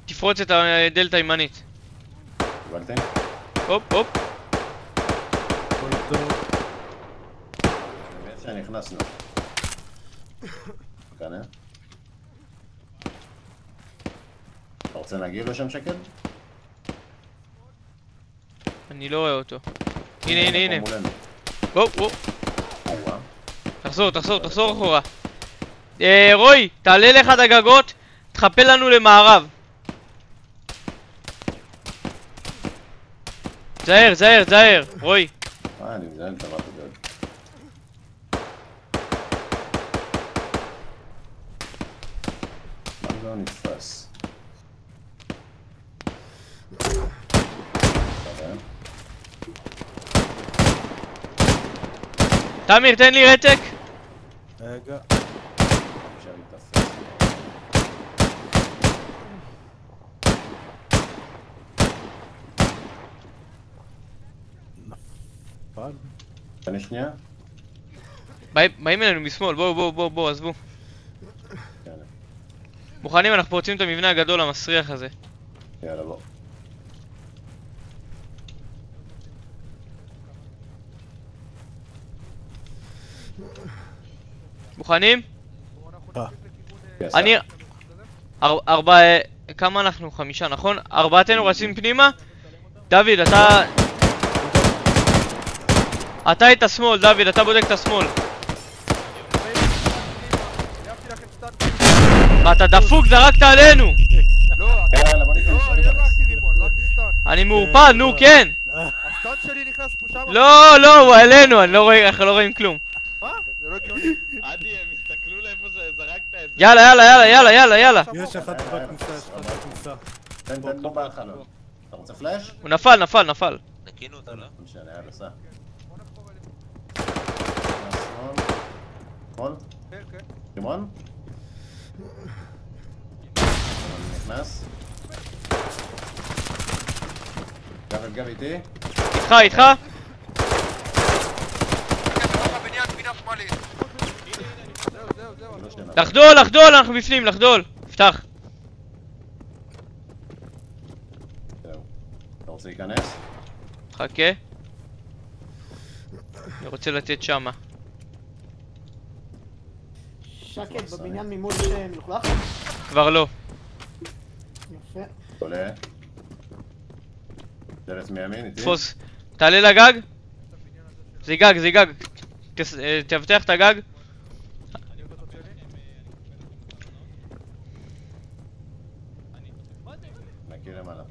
תפרוץ את הדלתה הימנית. קיבלתי? הופ. באיפה שנכנסנו. כאן, אתה רוצה להגיב לשם שקד? אני לא רואה אותו. הנה. בואו. תחזור אחורה. רוי, תעלה לאחד הגגות, תחפה לנו למערב. זהר, רוי. אני מזהה את דבר כזה. מה זה לא נתפס? תמיר, תן לי רתק. רגע. אפשר להתאפס. נפל. תן שנייה. באים אלינו משמאל, בואו, עזבו. יאללה. מוכנים, אנחנו פורצים את המבנה הגדול המסריח הזה. יאללה בוא. מוכנים? יס. אני... כמה אנחנו? 5, נכון? 4תנו רצים פנימה? דוד, אתה את השמאל, דוד, אתה בודק את השמאל. מה, אתה דפוק, זרקת עלינו! יאללה בוא ניכנס. לא, אני לא זרקתי ריבון, זרקתי סטאנט. אני מעורפד, נו, כן! הסטאנט שלי נכנס פה שם. לא, הוא עלינו, אנחנו לא רואים כלום. מה? זה לא הגיוני. עדי, הם הסתכלו לאיפה שזרקת את זה. יאללה. יש אחד בכניסה, תן בוא בהתחלה. אתה רוצה פלאש? הוא נפל. נקינו אותו, לא? משנה, יאללה סע. שמאל. רימון? נכנס. גב איתי. איתך. לחדול, אנחנו בפנים, לחדול. פתח. זהו. אתה רוצה להיכנס? חכה. אני רוצה לתת שמה. שקט, בבניין ממול מלוכלך? כבר לא. יפה. עולה. דלת מימין איתי. תפוס. תעלה לגג. זה גג. תבטח את הגג. נקי למעלה.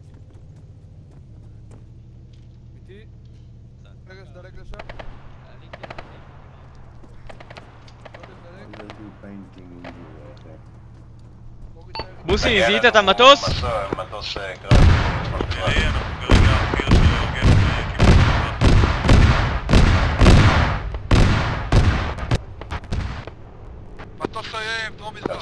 איתי. רגע, שדלג לשם. בוסי, זיהית את המטוס? מטוס קרב. אנחנו כרגע בגיר של מטוס סיים, דרום מזרח.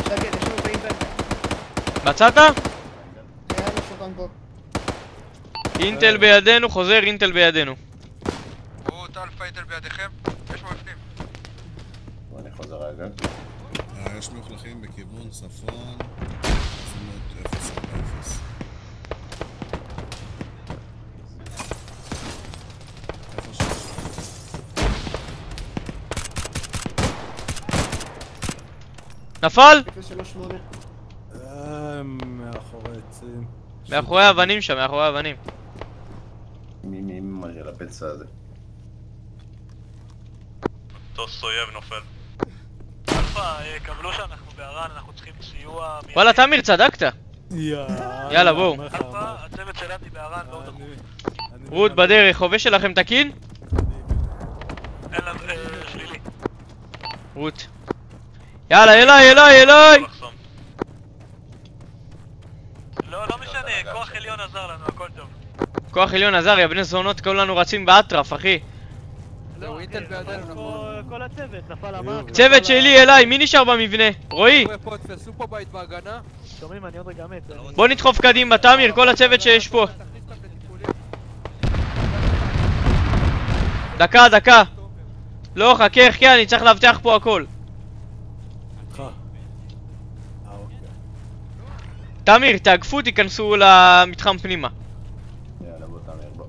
שקט, יש לנו באינטרנט. מצאת? היה לו שוטן פה. אינטל בידינו, חוזר אינטל בידינו. רות אלפא אינטל בידיכם? יש פה בפנים. בוא אני חוזר רגע. יש מוכלכים בכיוון צפון. עזמות 040. נפל? 038. מאחורי עצים. מאחורי האבנים שם, מאחורי האבנים. מי של הפצע הזה? מטוס אויב נופל. אלפא, קבלו שאנחנו בערן, אנחנו צריכים סיוע... וואלה, תמיר, צדקת. יאללה, בואו. אלפא, הצוות שלנו בערן, בואו דחו. רות, בדרך, חובש שלכם תקין? אין לנו... שלילי. רות. יאללה, אליי! לא משנה, כוח עליון עזר לנו, הכל טוב. כוח עליון עזר, יא בני זונות, כולנו רצים באטרף, אחי. זהו, אינטל בידינו. כל הצוות, נפל המאק. צוות שלי אליי, מי נשאר במבנה? רועי? תפסו פה בית בהגנה. שומעים, אני עוד רגע מת. בוא נדחוף קדימה, תמיר, כל הצוות שיש פה. דקה. לא, חכה, אני צריך להבטח פה הכל. תמיר, תאגפו, תיכנסו למתחם פנימה. יאללה בוא תמיר בוא.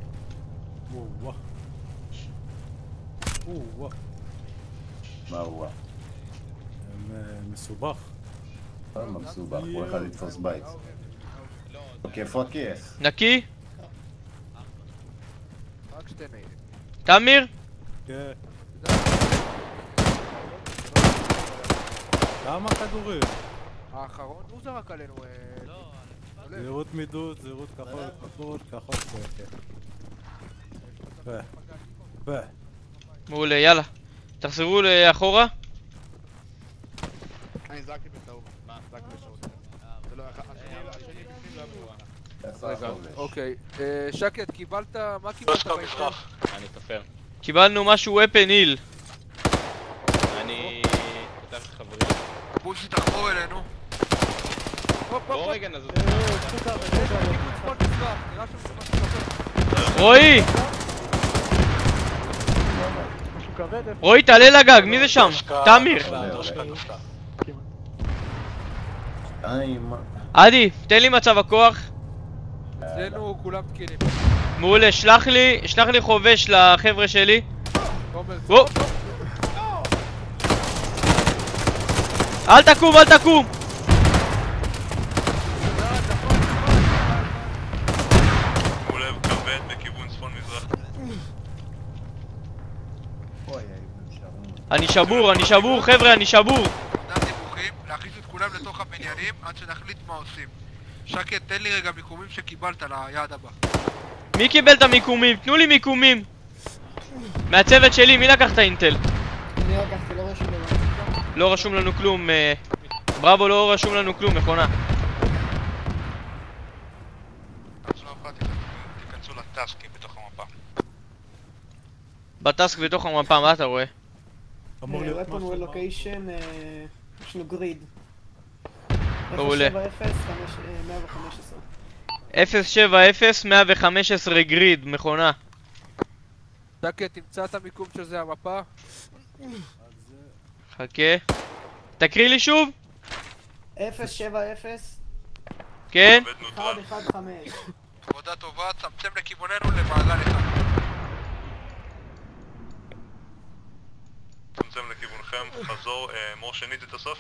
מה הוא? מסובך. מה מסובך? כל אחד יתפוס בית. איפה הכיף? נקי? רק שתי ניידים. תמיר? כן. כמה כדורים? האחרון הוא זרק עלינו. זהירות מידוד, זהירות כחול. מעולה, יאללה. תחזרו לאחורה. אני זרקתי בטעות. זרקתי בטעות. זה לא היה... השני בפנים לא היה ברור. רגע, אוקיי. שקט, קיבלת... מה קיבלת באינטל? אני תופר. קיבלנו משהו weapon hill. אני... פותח חברים. בושי תחבור אלינו. בוא רגע נזוז. רועי! רועי, תעלה לגג, מי זה שם? תמיר. עדי, תן לי מצב הכוח. אצלנו כולם תקינים. מעולה, שלח לי חובש לחבר'ה שלי. אל תקום, אל תקום! שימו לב, כבד בכיוון צפון מזרח. אני שבור, חבר'ה, אני שבור. דיווחים, להכניס את כולם לתוך הבניינים עד שנחליט מה עושים. שקט, תן לי רגע מיקומים שקיבלת ליעד הבא. מי קיבל את המיקומים? תנו לי מיקומים! מהצוות שלי, מי לקח את האינטל? אני לקחתי, לא רשום לנו. לא רשום לנו כלום, בראבו לא רשום לנו כלום, מכונה. תיכנסו לטסקים בתוך המפה. בטסק בתוך המפה, מה אתה רואה? אמור להיות weapon well location, יש לנו גריד. מעולה. 070-115. 070-115 גריד, מכונה. שקט, תמצא את המיקום של זה המפה. חכה. תקריא לי שוב? 070. כן? 115. עבודה טובה, צמצם לכיווננו למעגל אחד. צמצם לכיוונכם, חזור, מור שנית את הסוף.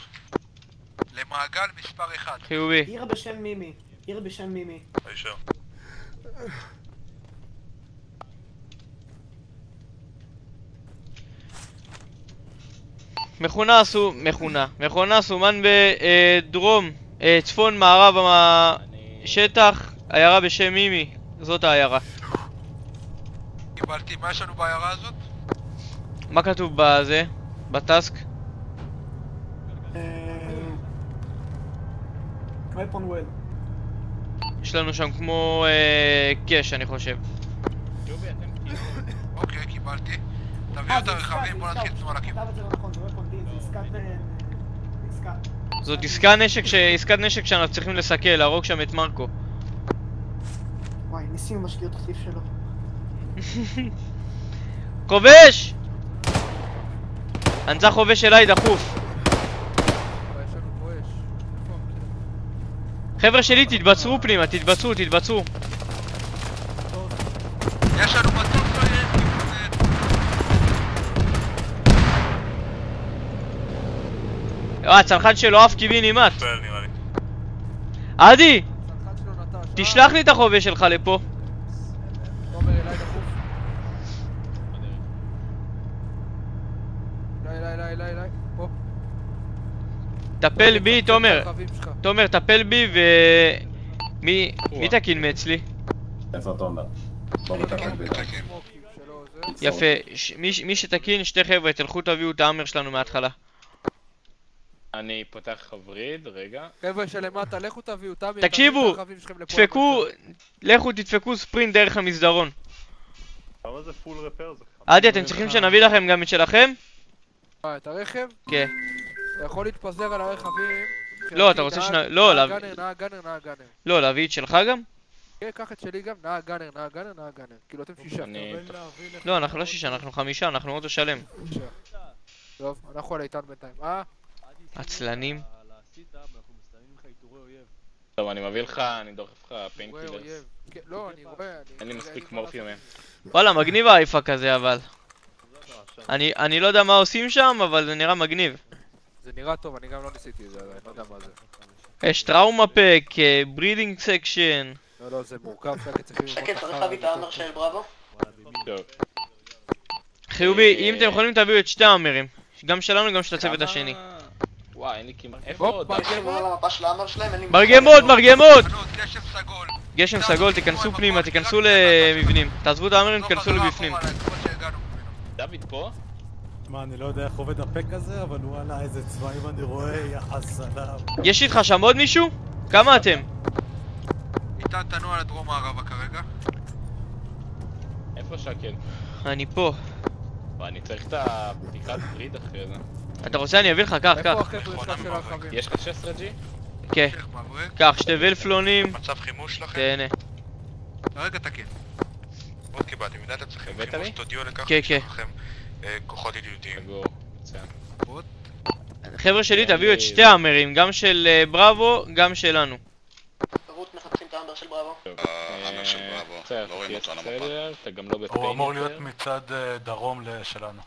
למעגל מספר 1. חיובי. עיר בשם מימי. הישר. מכונה סומן בדרום, צפון מערב השטח, עיירה בשם מימי, זאת העיירה. קיבלתי, מה יש לנו בעיירה הזאת? מה כתוב בזה? בטסק? weapon well. יש לנו שם כמו קש, אני חושב. אוקיי, קיבלתי. תביאו את הרכבים, בואו נתחיל תנועה לכיוון. כתב את זה לא נכון, זה weapon deal, זה עסקה. זאת עסקת נשק שאנחנו צריכים לסכל, להרוג שם את מרקו. וואי, ניסים משקיע תחליף שלו. חובש! אני צריך חובש אליי דחוף. חבר'ה שלי, תתבצרו פנימה, תתבצרו. יש לנו מטוס הצנחן שלו אף קיבינימט. פל נראה לי. עדי! תשלח לי את החובש שלך לפה. תומר אליי דחוף. אליי. פה. טפל בי, תומר, טפל בי מי תקין מאצלי? איפה תומר? יפה, מי שתקין, שתי חבר'ה, תלכו תביאו את האמר שלנו מההתחלה. אני פותח חבריד, רגע. חבר'ה שלמטה, לכו תביאו, תקשיבו, לכו תדפקו ספרינט דרך המסדרון. כמה זה פול רפר? עדי, אתם צריכים שנביא לכם גם את שלכם? את הרכב? כן. אתה יכול להתפזר על הרכבים. לא, אתה רוצה נהג גאנר. לא, להביא את שלך גם? כן, קח את שלי גם, נהג גאנר. כאילו אתם 6. לא, אנחנו לא 6, אנחנו 5, אנחנו אוטו שלם. טוב, אנחנו על איתן בינתיים. עצלנים. טוב, אני מביא לך, אני דוחף לך פיינקילרס. לא, אני רואה, אין לי מספיק מורפיום מהם. וואלה, מגניב האייפה כזה אבל. אני לא יודע מה עושים שם, אבל זה נראה מגניב. זה נראה טוב, אני גם לא ניסיתי את זה, אני לא יודע מה זה. יש טראומה פק, ברידינג סקשן. לא, זה מורכב, שקט, צריך להביא את האמר של בראבו? טוב. חיובי, אם אתם יכולים תביאו את שתי האמרים. גם שלנו, גם של הצוות השני. וואי, אין לי כמעט... איפה עוד? מרגמות! גשם סגול. גשם סגול, תיכנסו פנימה, תיכנסו למבנים. תעזבו את האמרים, תיכנסו לבפנים. דוד פה? תשמע, אני לא יודע איך עובד הפק הזה, אבל וואלה, איזה צבעים אני רואה, יחס עליו. יש איתך שם עוד מישהו? כמה אתם? איתן תנוע לדרום מערבה כרגע. איפה שקל? אני פה. אני צריך את הבדיקת בריד אחרי זה. אתה רוצה אני אביא לך? קח, איפה קח. החבר'ה שלך של הרכבים? יש לך 16G? כן. קח, שתי ולפלונים. מצב חימוש שלכם? תהנה. רגע תקין. עוד קיבלתי, מידת אצלכם הבאת חימוש, לי? תודיעו לכך כן, כן. שיש לכם כוחות ידידותיים. סגור. מצוין. חבר'ה שלי תביאו את שתי האמרים, גם של בראבו, גם שלנו. רות מחפשים את האמבר של בראבו. האמר של בראבו, לא רואים אותו על המפה. אתה גם לא הוא אמור להיות בפיינטר. מצד דרום שלנו.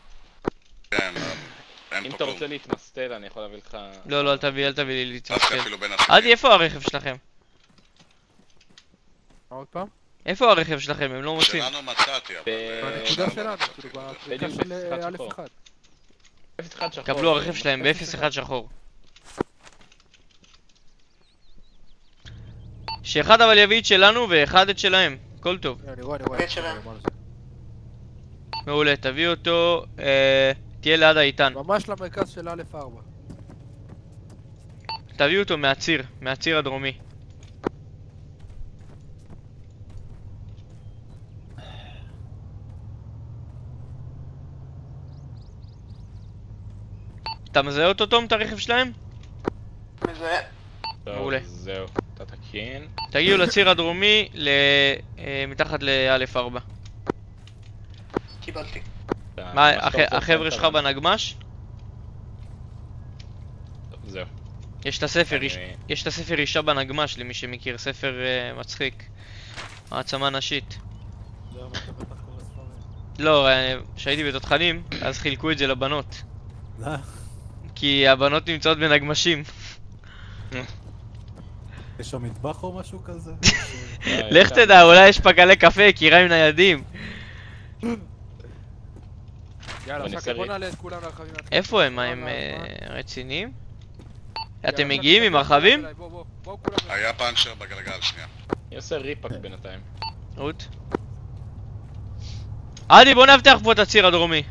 כן, אין אם פה אתה כלום. רוצה להתמסטל אני יכול להביא לך... לא, אל תביא לי להתמסטל. אפילו בין עסקים. עדי, איפה הרכב שלכם? עוד פעם? איפה הרכב שלכם? הם לא מוצאים. שלנו מצאתי, אבל... בנקודה שלנו, כאילו בפריקה של א'1. קבלו הרכב שלהם ב-0-1 שחור. שאחד אבל יביא את שלנו ואחד את שלהם. הכל טוב. אני רואה. מעולה, תביא אותו, תהיה ליד האיתן. ממש למרכז של א'4. תביא אותו מהציר הדרומי. אתה מזהה אותו תום, את הרכב שלהם? מזהה. מעולה. זהו, אתה תקין. תגיעו לציר הדרומי, מתחת ל-א'4. קיבלתי. מה, החבר'ה שלך בנגמש? זהו. יש את הספר אישה בנגמש, למי שמכיר, ספר מצחיק. העצמה נשית. לא, כשהייתי בתותחנים, אז חילקו את זה לבנות. כי הבנות נמצאות בנגמשים. יש שם מטבח או משהו כזה? לך תדע, אולי יש פקלי קפה, קיריים ניידים. יאללה, שקל, בוא נעלה את כולם לרכבים. איפה הם? הם רציניים? אתם מגיעים עם הרכבים? היה פאנצ'ר בגלגל, שנייה. אני עושה ריפאק בינתיים. רות? עדי, בוא נאבטח פה את הציר הדרומי.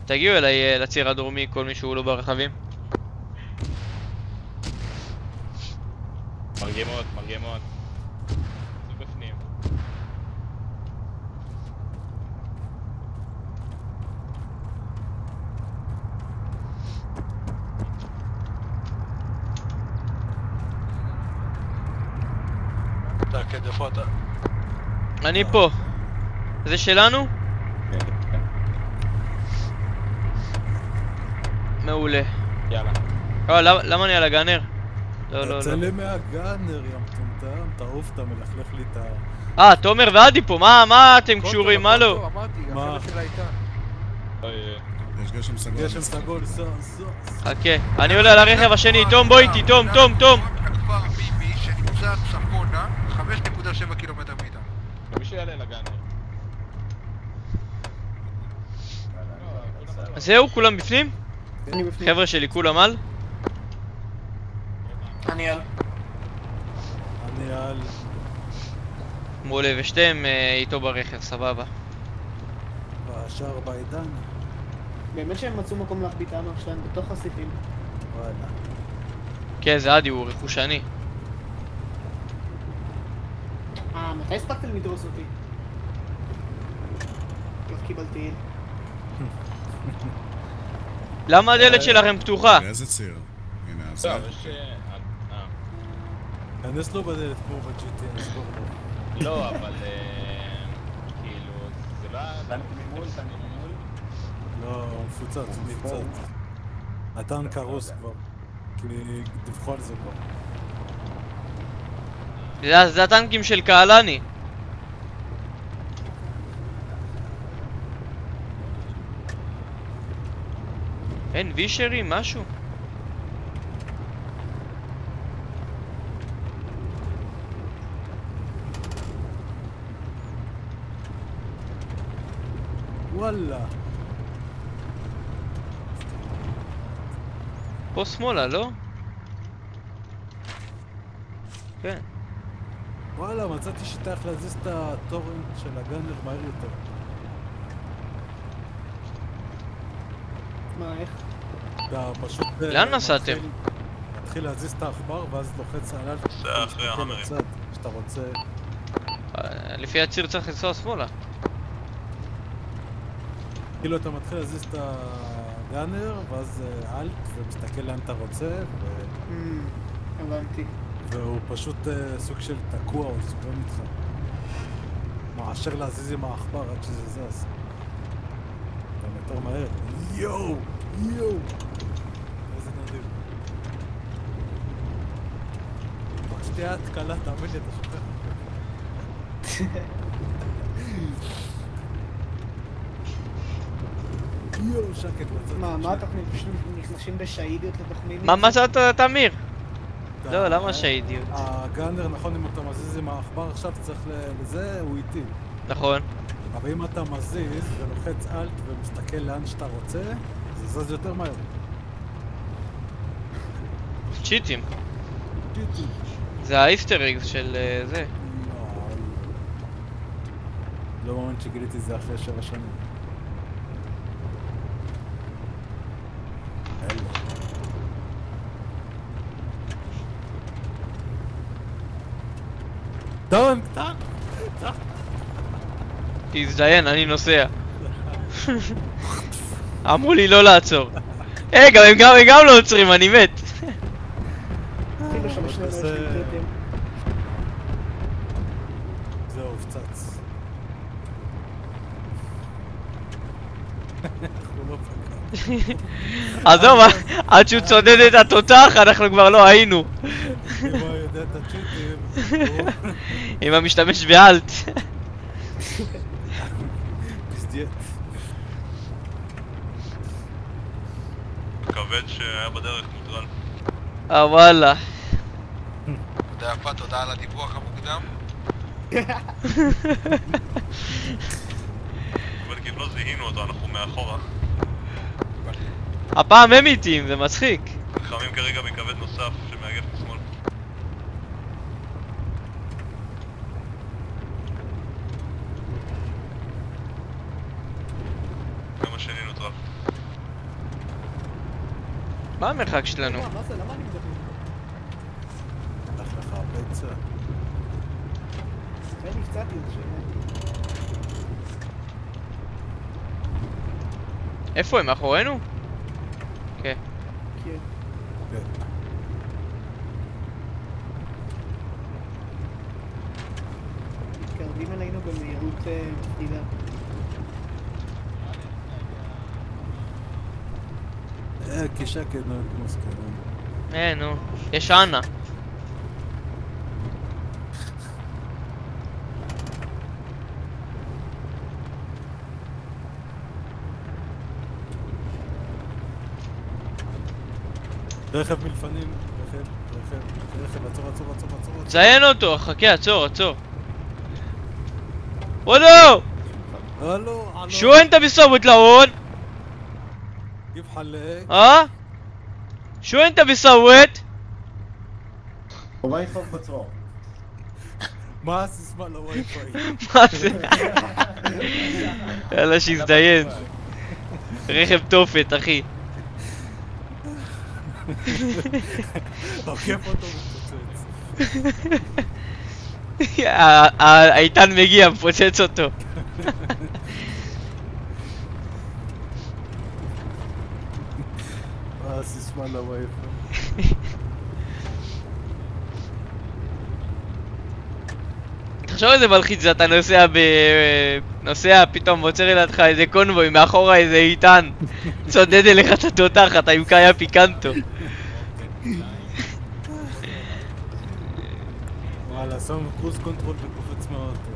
תגיעו אליי לציר הדרומי, כל מי שהוא לא ברכבים. מרגמות. זה בפנים. תקד, איפה אתה? אני פה. זה שלנו? מעולה. יאללה. למה אני על הגאנר? לא. תצלם מהגאנר, יא מטומטם, תעוף, אתה מלכלך לי את ה... תומר ועדי פה, מה אתם קשורים? מה לא? אמרתי, גם מה? חבר'ה שלה איתה. יש גשם סגול. גשם סגול, חכה, אני עולה על הרכב השני, תום בוא איתי, תום. הכפר ביבי שנמצא צפונה, 5.7 קילומטר מאיתנו. מישהו יעלה לגאנר. זהו, כולם בפנים? אני בפנים. חבר'ה שלי, כולם על? אני על. מעולה, ושתיהם איתו ברכב, סבבה. בשער בעידן. באמת שהם מצאו מקום להחביא את האמר שלהם בתוך הסיפים. וואלה. כן, זה עדי, הוא רכושני. מתי הספקתם לדרוס אותי? לא קיבלתי. למה הדלת שלכם פתוחה? באיזה ציר? הנה, אז... כנס לו בדלת כמו ב-GT, נסגור לו. לא, אבל... כאילו... זה לא... טנק ממול? לא, הוא מפוצץ. הטנק הרוס כבר. כי דיווחו על זה כבר. זה הטנקים של קהלני. אין וישרים, משהו? וואלה. פה שמאלה, לא? כן. וואלה, מצאתי שיטה איך להזיז את הטורנט של הגאנר מהר יותר. מה, איך? אתה פשוט... לאן נסעתם? מתחיל להזיז את העכבר ואז לוחץ עליו. זה אחרי ההמרים. שאתה רוצה... לפי הציר צריך לנסוע שמאלה. כאילו אתה מתחיל להזיז את הגאנר ואז אלט ומסתכל לאן אתה רוצה הבנתי. והוא פשוט סוג של תקוע או זורם איתך מאשר להזיז עם העכבר עד שזה זז גם יותר מהר. יואו! יואו! איזה נדיר. רק שתהיה התקלה, תאמין לי, אתה שוכח. יואו, שקט לצד. מה התוכנית? פשוט נכנסים בשהידיות לתוכנית? מה מצאת תמיר? לא, למה שהידיות? הגאנר, נכון, אם אתה מזיז עם העכבר עכשיו צריך לזה, הוא איטי. נכון. אבל אם אתה מזיז ולוחץ אלט ומסתכל לאן שאתה רוצה, זה זז יותר מהר. צ'יטים. צ'יטים. זה האיסטר אגס של זה. לא מאמין שגיליתי זה אחרי 7 שנים. טנק! טנק! תזדיין, אני נוסע. אמרו לי לא לעצור. הם גם לא עוצרים, אני מת. זהו, פצץ. עזוב, עד שהוא צודד את התותח, אנחנו כבר לא היינו. אם הוא יודע את הצ'יטים, אם המשתמש באלט. פסדיאט. כבד שהיה בדרך מוטרל. וואלה. תודה יפה, תודה על הדיווח המוקדם. אבל כאילו לא זיהינו אותו, אנחנו מאחורה. הפעם הם איטים, זה מצחיק. נלחמים כרגע בכבד נוסף שמאגף לשמאל. גם השני נוטרל. מה המרחק שלנו? מה זה? למה אני מדבר? הלך לך הביצה. אני נפצעתי את זה. איפה הם? מאחורינו? כן. כן. מתקרבים אלינו במהירות מפתיעה. כי שקט לא מוזכר. נו, יש אנה. רכב מלפנים, רכב, עצור. זיין אותו, חכה, עצור. וואלו! הלו. شو انت بتصوت لهون؟ كيف حلك؟ شو انت بتصوت؟ واي فاي بتروح ما اسمع له واي فاي يلا שיזדיין. רכב תופת, אחי. עוקף אותו מפוצץ. האיתן מגיע, מפוצץ אותו. סיסמה לוואי פאי. תחשוב איזה מלחיץ זה, אתה נוסע, פתאום מוצר לידך איזה קונבוי, מאחורה איזה איתן צודד אליך את התותח, אתה עם קאיה פיקנטו. וואלה, שם קרוז קונטרול וקופץ מהאוטו.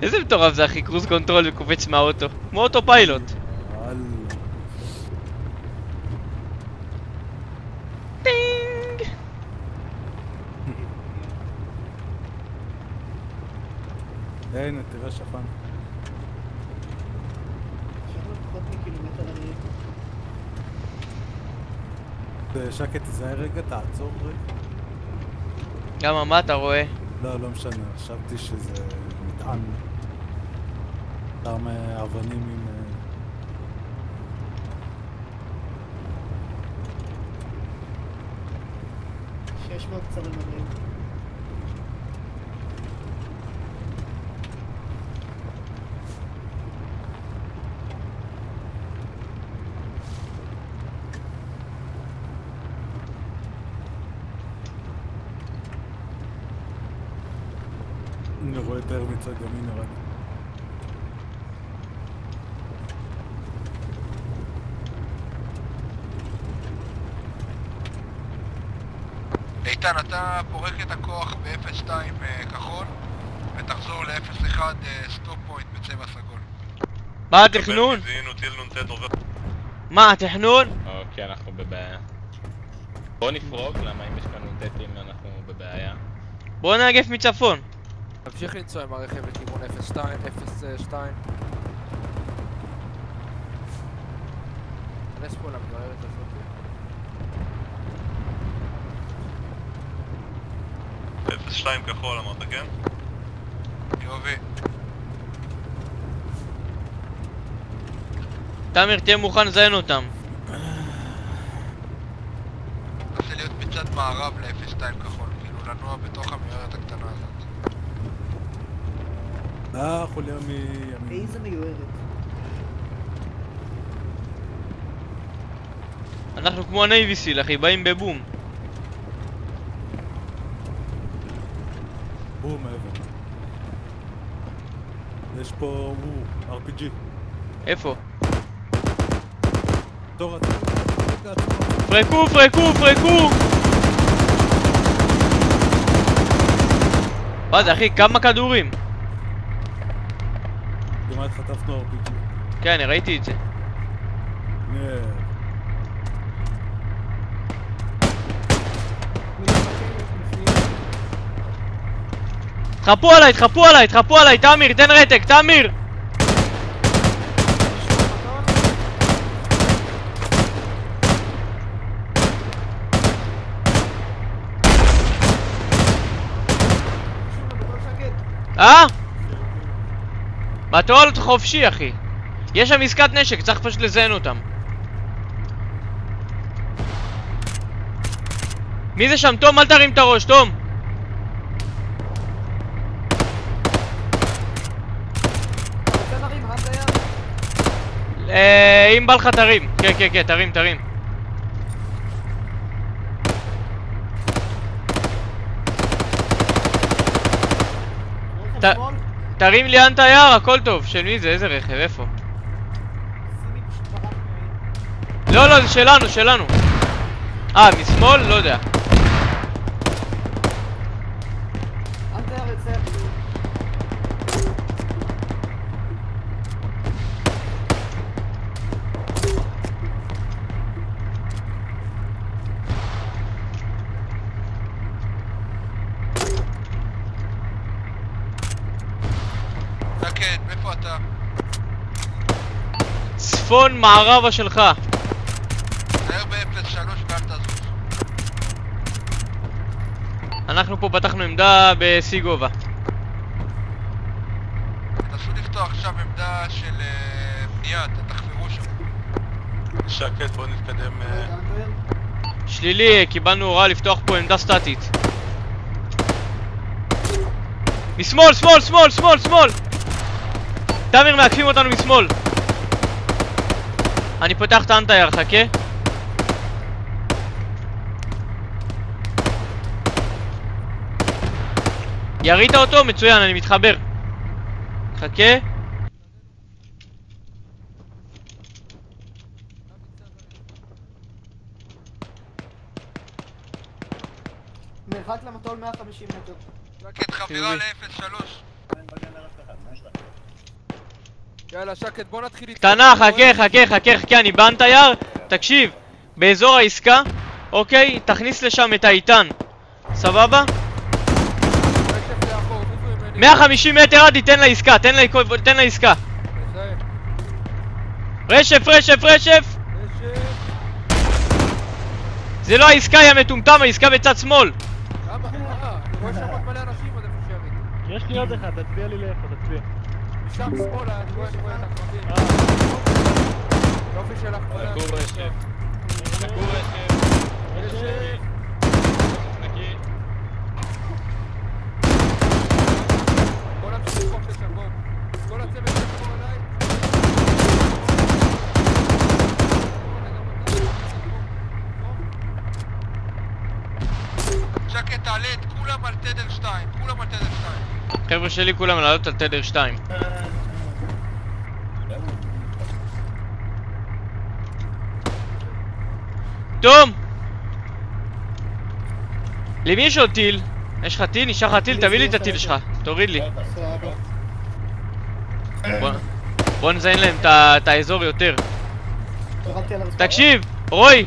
איזה מטורף זה אחי, קרוז קונטרול וקופץ מהאוטו, כמו אוטו פיילוט. טינג! הנה, תראה שפן. עכשיו פחות מקילומטר אני... שקט, תיזהר רגע, תעצור רגע. למה, מה אתה רואה? לא משנה, חשבתי שזה מטען. סתם אבנים עם... 600 צלמנים. אני רואה את הער מצד ימין נראה לי. איתן, אתה פורק את הכוח ב-0-2 כחול ותחזור ל-0-1 סטופ פוינט בצבע סגול. מה התכנון? זיהינו טיל נ"ט עובר. מה התכנון? אוקיי, אנחנו בבעיה. בוא נפרוק, למה אם יש כאן נ"טים אנחנו בבעיה. בוא נאגף מצפון. תמשיך לנסוע עם הרכב לכיוון 0-2. נכנס פה למגררת הזאת. 0-2 כחול אמרת, כן? יובי. תמיר, תהיה מוכן לזיין אותם. רוצה להיות בצד מערב ל-0-2 כחול, כאילו לנוע בתוך המגררת הקטנה הזאת. חוליה מימין. איזה מיועדת. אנחנו כמו הנייביסיל, אחי, באים בבום. בום, מעבר. יש פה RPG. איפה? תור פרקו, פרקו, פרקו! מה זה, אחי? כמה כדורים? כמעט חטפנו RPG. כן, אני ראיתי את זה. תחפו עליי, תחפו עליי, תחפו עליי, תמיר, תן רתק, תמיר! מטול חופשי, אחי. יש שם עסקת נשק, צריך פשוט לזיין אותם. מי זה שם? תום, אל תרים את הראש, תום! אם בא לך תרים. כן, כן, כן, תרים, תרים. תרים לי אנט היער, הכל טוב. של מי זה? איזה רכב? איפה? לא, לא, זה שלנו, שלנו. משמאל? לא יודע. איפה אתה? צפון מערבה שלך. תאר ב-03 ואל תזוז. אנחנו פה פתחנו עמדה בשיא גובה. תנסו לפתוח עכשיו עמדה של בנייה, תחברו שם. שקט, בוא נתקדם. שלילי, קיבלנו הוראה לפתוח פה עמדה סטטית. משמאל, שמאל, שמאל, שמאל, שמאל! תמיר, מעקפים אותנו משמאל. אני פותח את האנטייר, חכה. ירית אותו? מצוין, אני מתחבר. חכה. מרחק למטול 150 מטר. שקט, חבירה ל-03. יאללה, שקט, בוא נתחיל איתך. קטנה, חכה, חכה, חכה, חכה, אני באנטייר. תקשיב, באזור העסקה, אוקיי, תכניס לשם את האיתן. סבבה? 150 מטר עד, תן לה עסקה, תן לה עסקה. רשף, רשף, רשף. זה לא העסקה, היא המטומטם, העסקה בצד שמאל. למה? אני רואה שם עוד מלא אנשים עוד איפה שירית. יש לי עוד אחד, תצביע לי לאיפה, תצביע. משם שמאלה, אני רואה את הקרבים. יופי שלך. חכו רשף. חכו רשף. רשף. נקי. כולם על תדר 2. חבר'ה שלי כולם לעלות על תדר 2. תום! למי יש עוד טיל? יש לך טיל? נשאר לך טיל? תביא לי את הטיל שלך. תוריד לי. בוא נזיין להם את האזור יותר. תקשיב! רוי!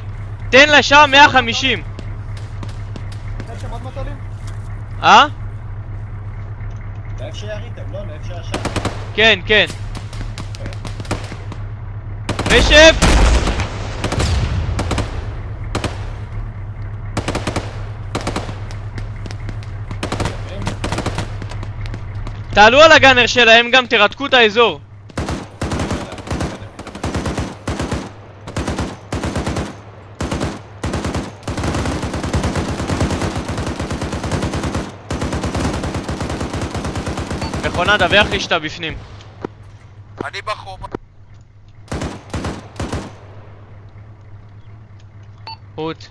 תן לשם 150! אין שם עוד מטולים? אה? לאיפה שיריתם, לא? לאיפה שישב. כן, כן. רשף! תעלו על הגאנר שלהם גם, תרתקו את האזור. מכונה, דווח לי שאתה בפנים. אני בחומה. רות.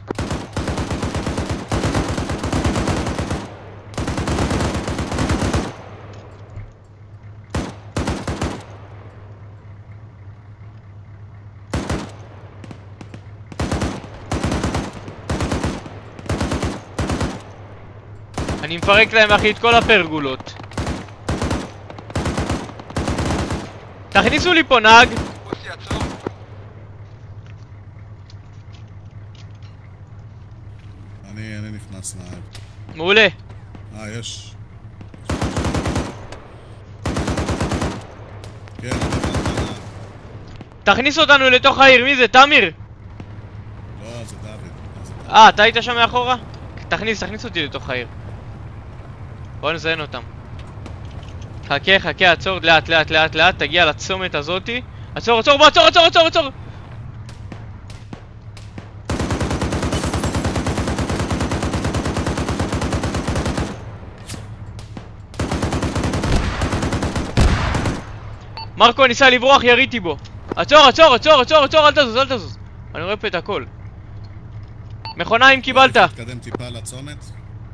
אני מפרק להם אחי את כל הפרגולות. תכניסו לי פה נהג. בוסי עצור. אני נכנס נהג. מעולה. יש. כן, אני נכנס נהג. תכניס אותנו לתוך העיר, מי זה? תמיר? לא, זה דוד. אתה היית שם מאחורה? תכניס אותי לתוך העיר. בוא נזיין אותם. חכה, עצור לאט, תגיע לצומת הזאתי. עצור, בוא, עצור! מרקו ניסה לברוח, יריתי בו. עצור, אל תזוז. אני רואה פה את הכל. מכונה אם קיבלת. תתקדם טיפה לצומת.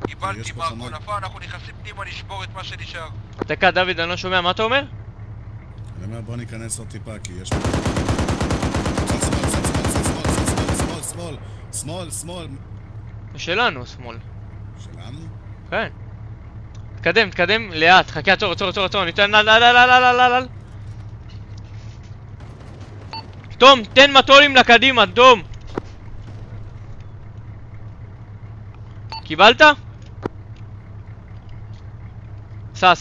קיבלתי מרקו, נפל, אנחנו נכנסים פנימה לשבור את מה שנשאר. דקה, דוד, אני לא שומע, מה אתה אומר? אני אומר בוא ניכנס עוד טיפה כי יש... שמאל. שלנו, שמאל. שלנו? כן. תקדם, לאט, חכה, עצור, ניתן, לא. תום, תן מטולים לקדימה, תום. קיבלת? סע.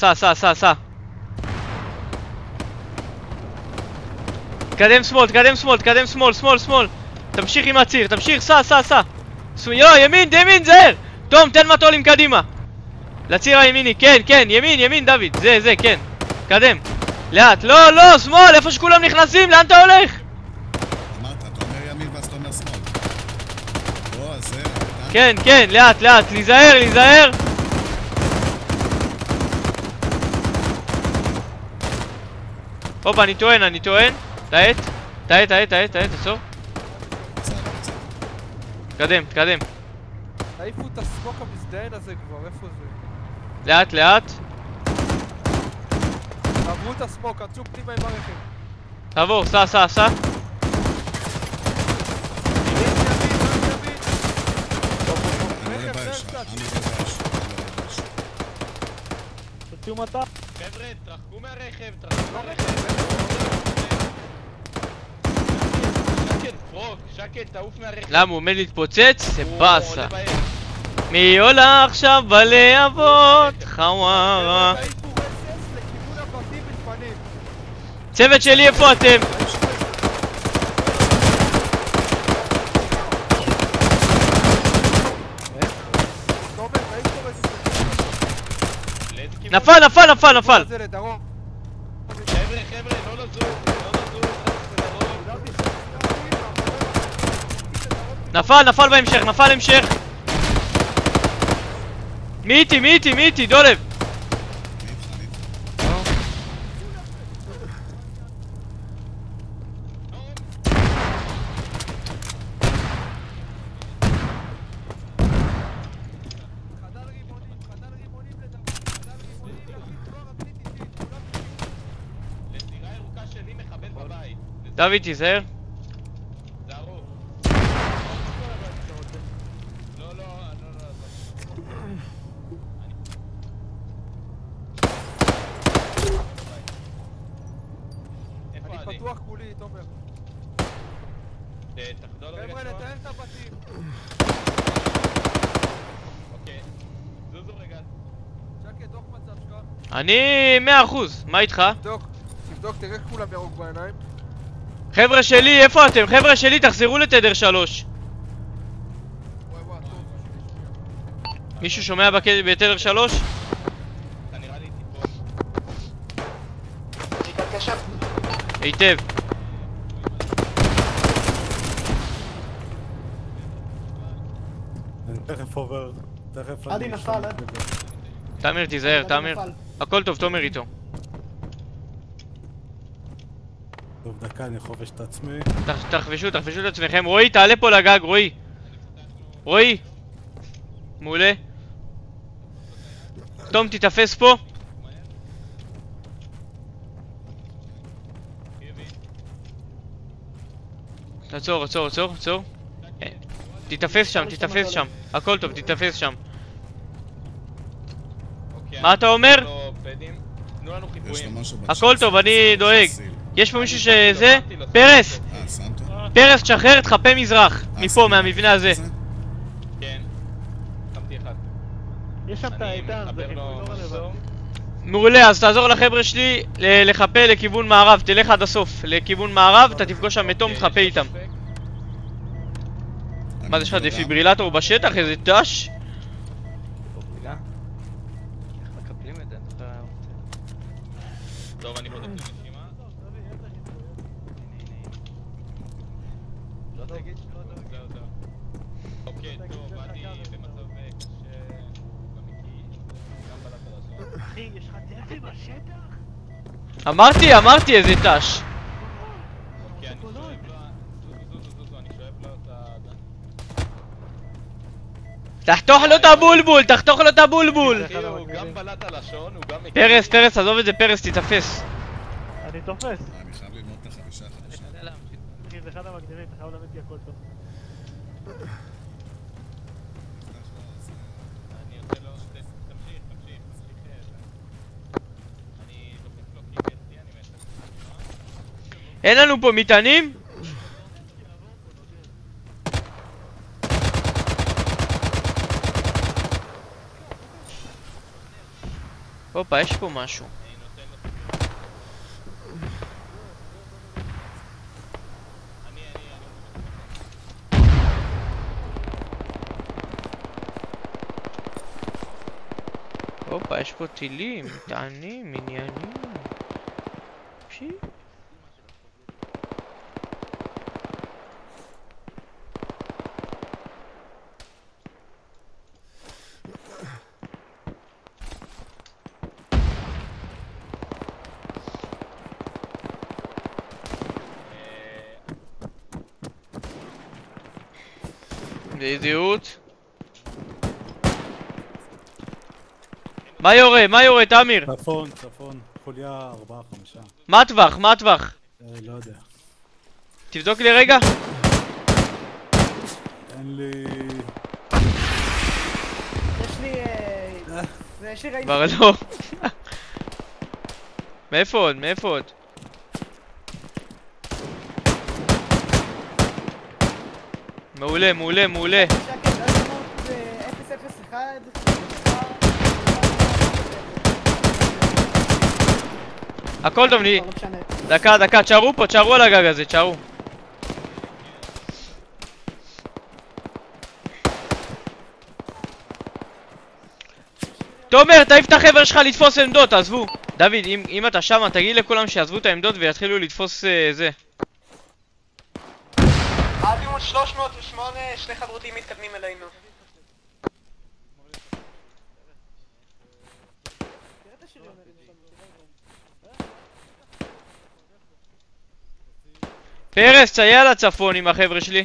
תקדם שמאל. תמשיך עם הציר, סע. ימין, זהר. תום, תן מטולים קדימה. לציר הימיני, כן, ימין, דוד. זה, כן. קדם. לאט, לא, שמאל, איפה שכולם נכנסים, לאן אתה הולך? אמרת, אתה אומר ימין ואז אתה אומר שמאל. בוא, זה... כן, לאט, להיזהר. הופה, אני טוען. תעט, עצור. תקדם. תעיפו את הסמוק המזדיין הזה כבר, איפה זה? לאט. תעברו את הסמוק, עצו פנימה עם הרכב. תעבור, סע. חבר'ה, תרחקו מהרכב. שקט, תעוף מהרכב. למה, הוא עומד להתפוצץ? זה באסה. מי עולה עכשיו בלהבות? חווארה. צוות שלי, איפה אתם? נפל! חבר'ה, לא לזוז. נפל בהמשך. מי איתי, דולב. דוד, תיזהר. זהרו. לא, לא. איפה אני עדי? פתוח כולי, תומר. תחדול רגע חבר'ה, שמה. לתאר את הבתים. אוקיי. זוזו רגע. שקט, דוח מצב שלך. אני 100%, מה איתך? תבדוק, תראה כולם ירוק בעיניים. חבר'ה שלי, איפה אתם? חבר'ה שלי, תחזרו לתדר 3. וואי, טוב. מישהו שומע בתדר 3? אתה נראה לי טיפול. היטב. אני תכף עובר, תכף עדי אני נפל, שם. תמיר, תיזהר, תמיר. הכל טוב, תומר איתו. טוב, דקה, אני חובש את עצמי. תחבשו את עצמכם. רועי, תעלה פה לגג, רועי. רועי. מעולה. תום, תתאפס פה. עצור. תתאפס שם. הכל טוב, תתאפס שם. מה אתה אומר? תנו לנו חיפויים. הכל טוב, אני דואג. יש פה מישהו שזה? פרס! פרס, תשחרר, תחפה מזרח. מפה, מהמבנה הזה. כן. שמתי אחד. יש שם את האיתן, זה חיפוי לא רלוונטי. מעולה, אז תעזור לחבר'ה שלי לחפה לכיוון מערב. תלך עד הסוף לכיוון מערב, אתה תפגוש שם מתום, תחפה איתם. מה זה, יש לך דפיברילטור בשטח? איזה דש? טוב, אני בודק את הנשימה. לא תגיד שלא זהו. אוקיי, טוב, אני במצב קשה, גם איתי, גם בלט על השעות. אחי, יש לך דפי בשטח? אמרתי איזה דש. אוקיי, אני שואב לו... זוזו, אני שואב לו את ה... תחתוך לו את הבולבול. אחי, הוא גם בלט על השעון, הוא גם... פרס, עזוב את זה, פרס, תתאפס. אני תופס. אני חייב ללמוד את החבישה החדשה. אחי, זה אחד המגניבים, אתה חייב ללמד לי הכל טוב. אני יוצא לו... תמשיך. אני דופק לו כי גרתי, אני מת. אין לנו פה מטענים? הופה, יש פה משהו. הופה, יש פה טילים, מטענים, עניינים. פשי. בדיוק. מה יורה, תמיר? צפון, חוליה 4-5. מה הטווח? לא יודע. תבדוק לי רגע. אין לי... יש לי ראיתי. כבר לא. מאיפה עוד? מעולה. הכל טוב לי. דקה, תשארו על הגג הזה, תשארו. תומר, תעיף את החבר שלך לתפוס עמדות, עזבו. דוד, אם אתה שם, תגיד לכולם שיעזבו את העמדות ויתחילו לתפוס זה. עדימון 308, שני חברותים מתקדמים אלינו. פרס, תסייע לצפון עם החבר'ה שלי.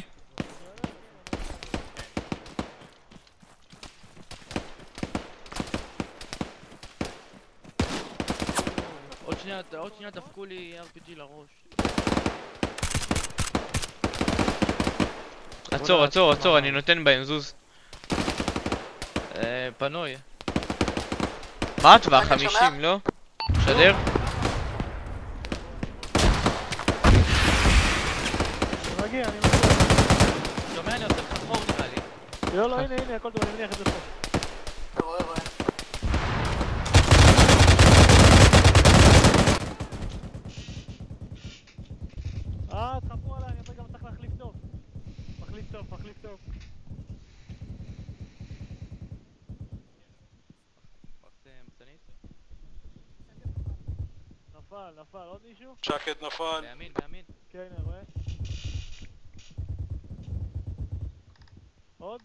עוד שנייה דפקו לי RPG לראש. עצור, אני נותן בהם, זוז. פנוי. מה הטווח? 50, לא? משדר? מגיע, אני שומע, אני עושה לך חור נראה לי. לא, הנה, הכל טוב, אני מניח את זה פה. רואה. תחפו עליי, אני גם צריך להחליף טוב. מחליף טוב. נפל, עוד מישהו? שקט נפל. בימין. כן, אני רואה. עוד?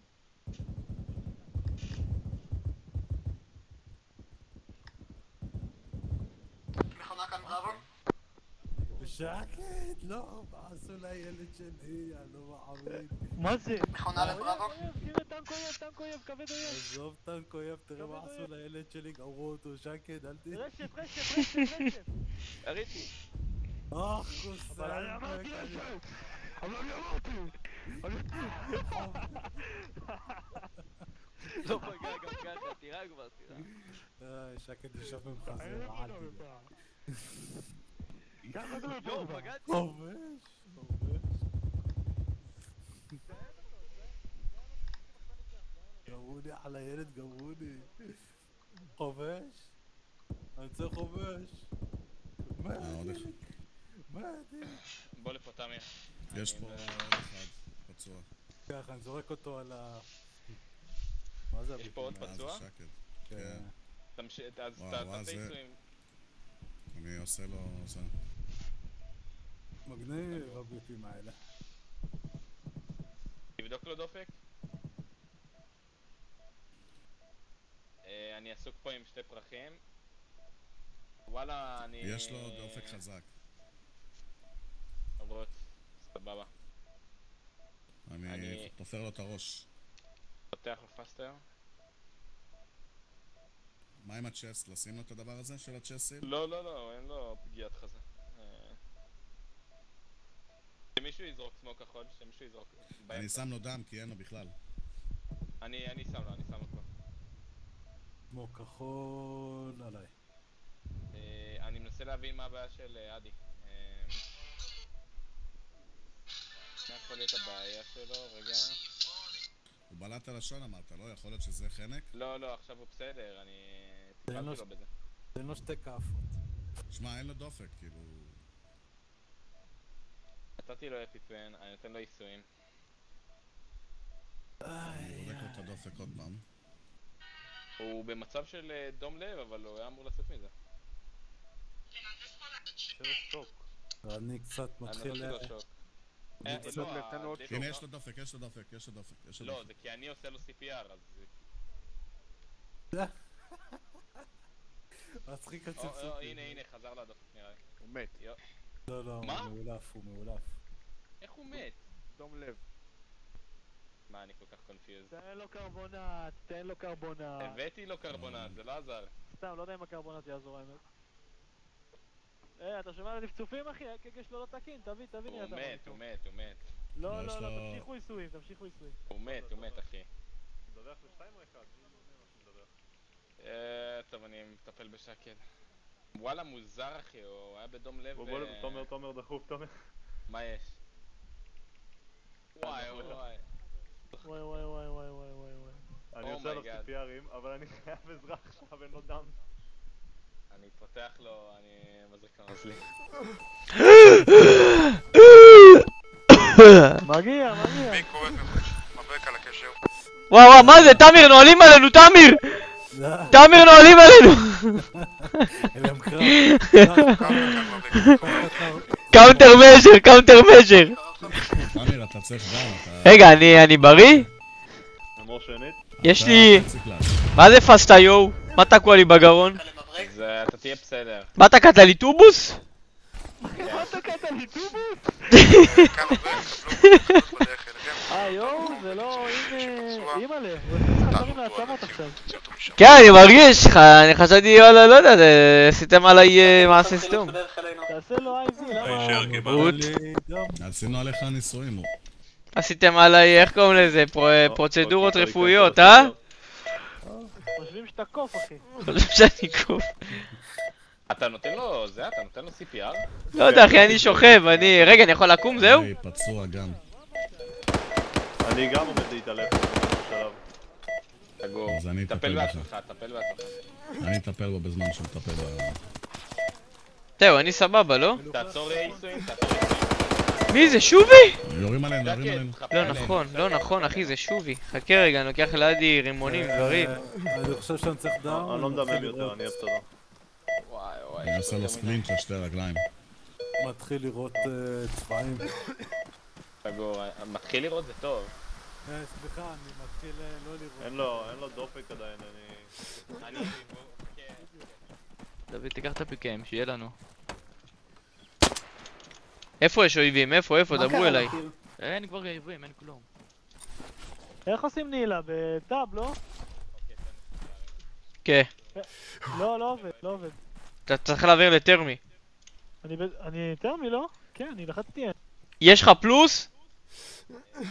מכונה כאן בראבו? שקט, לא, מה עשו לילד שלי, אני לא מאמין. מה זה? מכונה לבראבו? תראה, טנק אויב, כבד אויב. עזוב טנק אויב, תראה מה עשו לילד שלי, גמרו אותו, שקט, אל תהיה. רשת. הריתי. חוסה. אבל אני אמרתי. לא פגע גם ככה, תירה כבר. שקט יושב ממך, זה רעתי. לא, פגעתי. חובש. גמרוני על הילד, גמרוני. חובש? אני צריך חובש. מה עדיף? בוא לפה תמיר. יש פה אחד פצוע. ככה, אני זורק אותו על ה... מה זה? יש פה עוד פצוע? כן. אז תעשה עיסויים. אני עושה לו... מגניב הביפים האלה. תבדוק לו דופק. אני עסוק פה עם שתי פרחים. וואלה, אני... יש לו דופק חזק. עברות, סבבה. אני תופר לו את הראש. פותח לו פסטר. מה עם הצ'סט? לשים לו את הדבר הזה של הצ'סטים? לא, אין לו פגיעת חזה. שמישהו יזרוק סמוק כחול, שמישהו יזרוק באמצע. אני שם לו דם כי אין לו בכלל. אני שם לו כבר. סמוק כחול עליי. אני מנסה להבין מה הבעיה של אדי. מה יכול להיות הבעיה שלו? רגע. הוא בלט על השון אמרת, לא? יכול להיות שזה חנק? לא, עכשיו הוא בסדר, אני... תן לו שתי כאפות. שמע, אין לו דופק, כאילו... נתתי לו אפיפן, אני נותן לו עיסויים. אני בודק לו את הדופק עוד פעם. הוא במצב של דום לב, אבל הוא היה אמור לצאת מזה. אני קצת מתחיל... הנה, יש לו דופק. לא, זה כי אני עושה לו CPR, אז... מצחיק הצפצוף. הנה, חזר לדופק נראה לי. הוא מת. לא, הוא מאולף. איך הוא מת? דום לב. מה, אני כל כך קונפיוז. תן לו קרבונט. הבאתי לו קרבונט, זה לא עזר. סתם, לא יודע אם הקרבונט יעזור האמת. אתה שומע על הצפצופים אחי? הקגש שלו לא תקין, תביא הוא מת. לא, תמשיכו עיסויים. הוא מת אחי. מדווח לשתיים או אחד? טוב, אני מטפל בשקד. וואלה מוזר אחי, הוא היה בדום לב בוא, תומר דחוף, תומר. מה יש? וואי. אני עושה לו CPR'ים, אבל אני חייב עזרה עכשיו, אין לו דם. אני פותח לו, אני מזריק כמה לי. מגיע. מי קורא מבריק על הקשר? וואו, מה זה? תמיר, נועלים עלינו, תמיר! נועלים עלינו! קאונטר מז'ר! תמיר, אתה צריך דם. רגע, אני בריא? אמור שנית? יש לי... מה זה פסטה יואו? מה תקוע לי בגרון? זה, אתה תהיה בסדר. מה תקעת לי טובוס? יואו, זה לא... אימא'לה, הוא עושה לך דברים לעצמות עכשיו. כן, אני מרגיש, אני חשבתי, לא יודע, עשיתם עליי מעשה סתום. תעשה לו IV, למה? עשינו עליך ניסויים. עשיתם עליי, איך קוראים לזה? פרוצדורות רפואיות, אה? חושבים שאתה קוף, אחי. חושב שאני קוף. אתה נותן לו זה? אתה נותן לו CPR? לא יודע אחי, אני שוכב, רגע, אני יכול לקום? זהו? אני פצוע גם. אני גם עומד להתעלף בשלב. תגור, אז אני טפל אטפל בך. בעצמך, טפל בעצמך. אני אטפל בו בזמן שהוא מטפל ב... זהו, אני סבבה, לא? תעצור לי איסויים, תעצור לי איסויים. מי זה, שובי? יורים עלינו, יורים עלינו. לא נכון, לא נכון אחי, זה שובי. חכה רגע, אני לוקח לידי רימונים, דברים. אני חושב שאני צריך דם. אני לא מדמם יותר, אני אוהב תודה. וואי וואי. אני עושה לו ספלינט על שתי רגליים. מתחיל לראות צבעים. תגור, מתחיל לראות זה טוב. סליחה, אני מתחיל לא לראות. אין לו דופק עדיין, אני... דוד, תיקח את הפיקם, שיהיה לנו. איפה יש אויבים? איפה? דברו אליי. אין כבר אויבים, אין כלום. איך עושים נעילה? בטאב, לא? כן. לא עובד. אתה צריך להעביר לטרמי. אני טרמי, לא? כן, אני לחצתי. יש לך פלוס?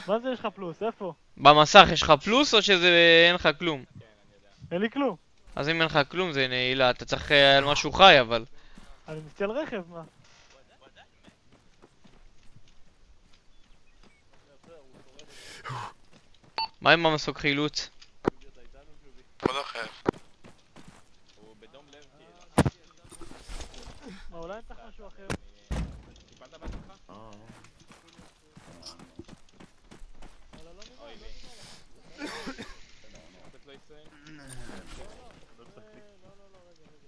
מה זה יש לך פלוס? איפה? במסך יש לך פלוס או שזה אין לך כלום? אין לי כלום. אז אם אין לך כלום זה נעילה, אתה צריך על משהו חי אבל. אני מסתכל על רכב, מה? מה עם המסוק חילוץ? עוד אחר. הוא בדום לב כאילו. מה, אולי אני צריך משהו אחר? טיפלת בעצמך? אוי לי.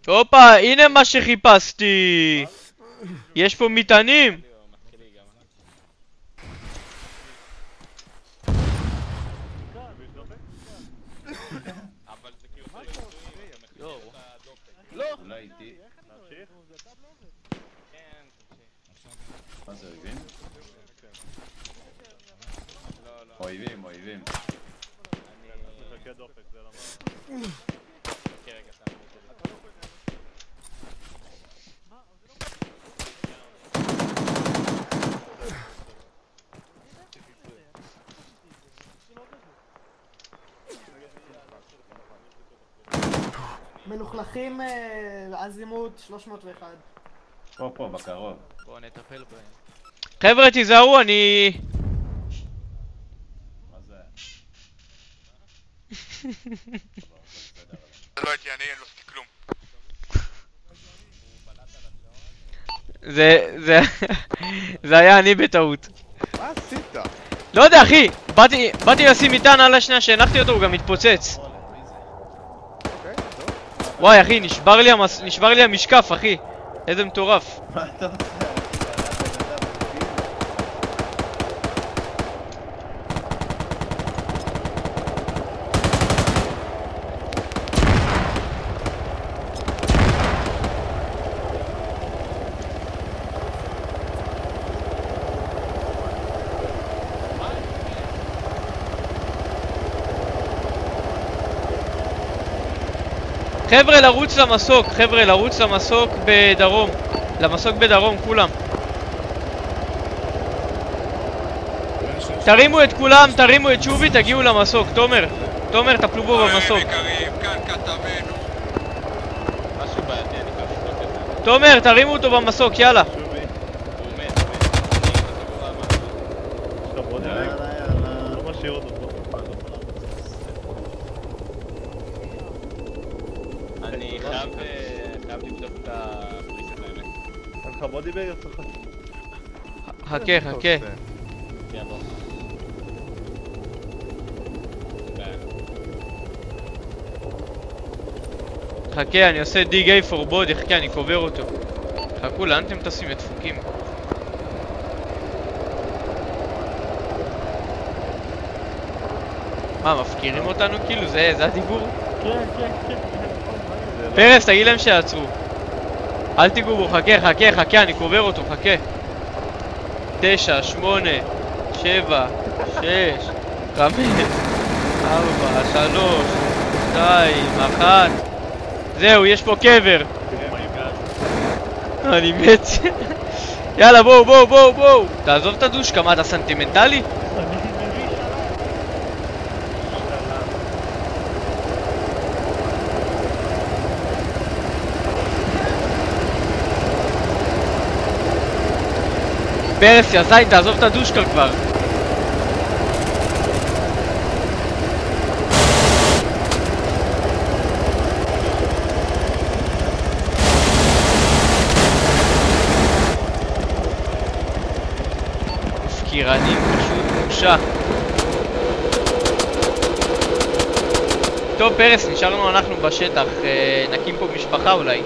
הופה, הנה מה שחיפשתי. יש פה מטענים. לא! אולי איתי. מה זה אויבים? אויבים. אני מחכה דופק, זה למה... מלוכלכים עזימות 301. פה, בקרוב. בואו נטפל בהם. חבר'ה, תיזהרו, אני... מה זה? זה לא הייתי אני, אין לו עשיתי כלום. זה היה אני בטעות. מה עשית? לא יודע אחי, באתי לשים מטען על השנייה שהנחתי אותו, הוא גם התפוצץ. וואי אחי, נשבר לי המשקף אחי. איזה מטורף. מה אתה עושה? חבר'ה, לרוץ למסוק בדרום. למסוק בדרום, כולם. תרימו את כולם, תרימו את שובי, תגיעו למסוק. תומר, טפלו בו במסוק. כאן כתבנו. משהו בעייתי, אני חייב לבדוק את זה. תומר, תרימו אותו במסוק, יאללה. הוא מת. יש לך בודי לג? לא משאיר אותו פה. אני חייב לבדוק את הפריסט האמת. אין לך בודי בג? חכה. יבוא. חכה, אני עושה דיג איי פור בודי, חכה, אני קובר אותו. חכו, לאן אתם טסים לדפוקים? מה, מפקירים אותנו כאילו? זה הדיבור? כן. פרס, תגיד להם שיעצרו. אל תיגעו בו, חכה, אני קובר אותו, חכה. 9, 8, 7, 6, 5, 4, 3, 2, 1. זהו, יש פה קבר. אני מת. יאללה, בואו. תעזוב את הדושקה, מה, אתה סנטימנטלי? פרס, יא זין, תעזוב את הדושקה כבר. סקירנים פשוט מושע. טוב פרס, נשארנו אנחנו בשטח, נקים פה משפחה אולי.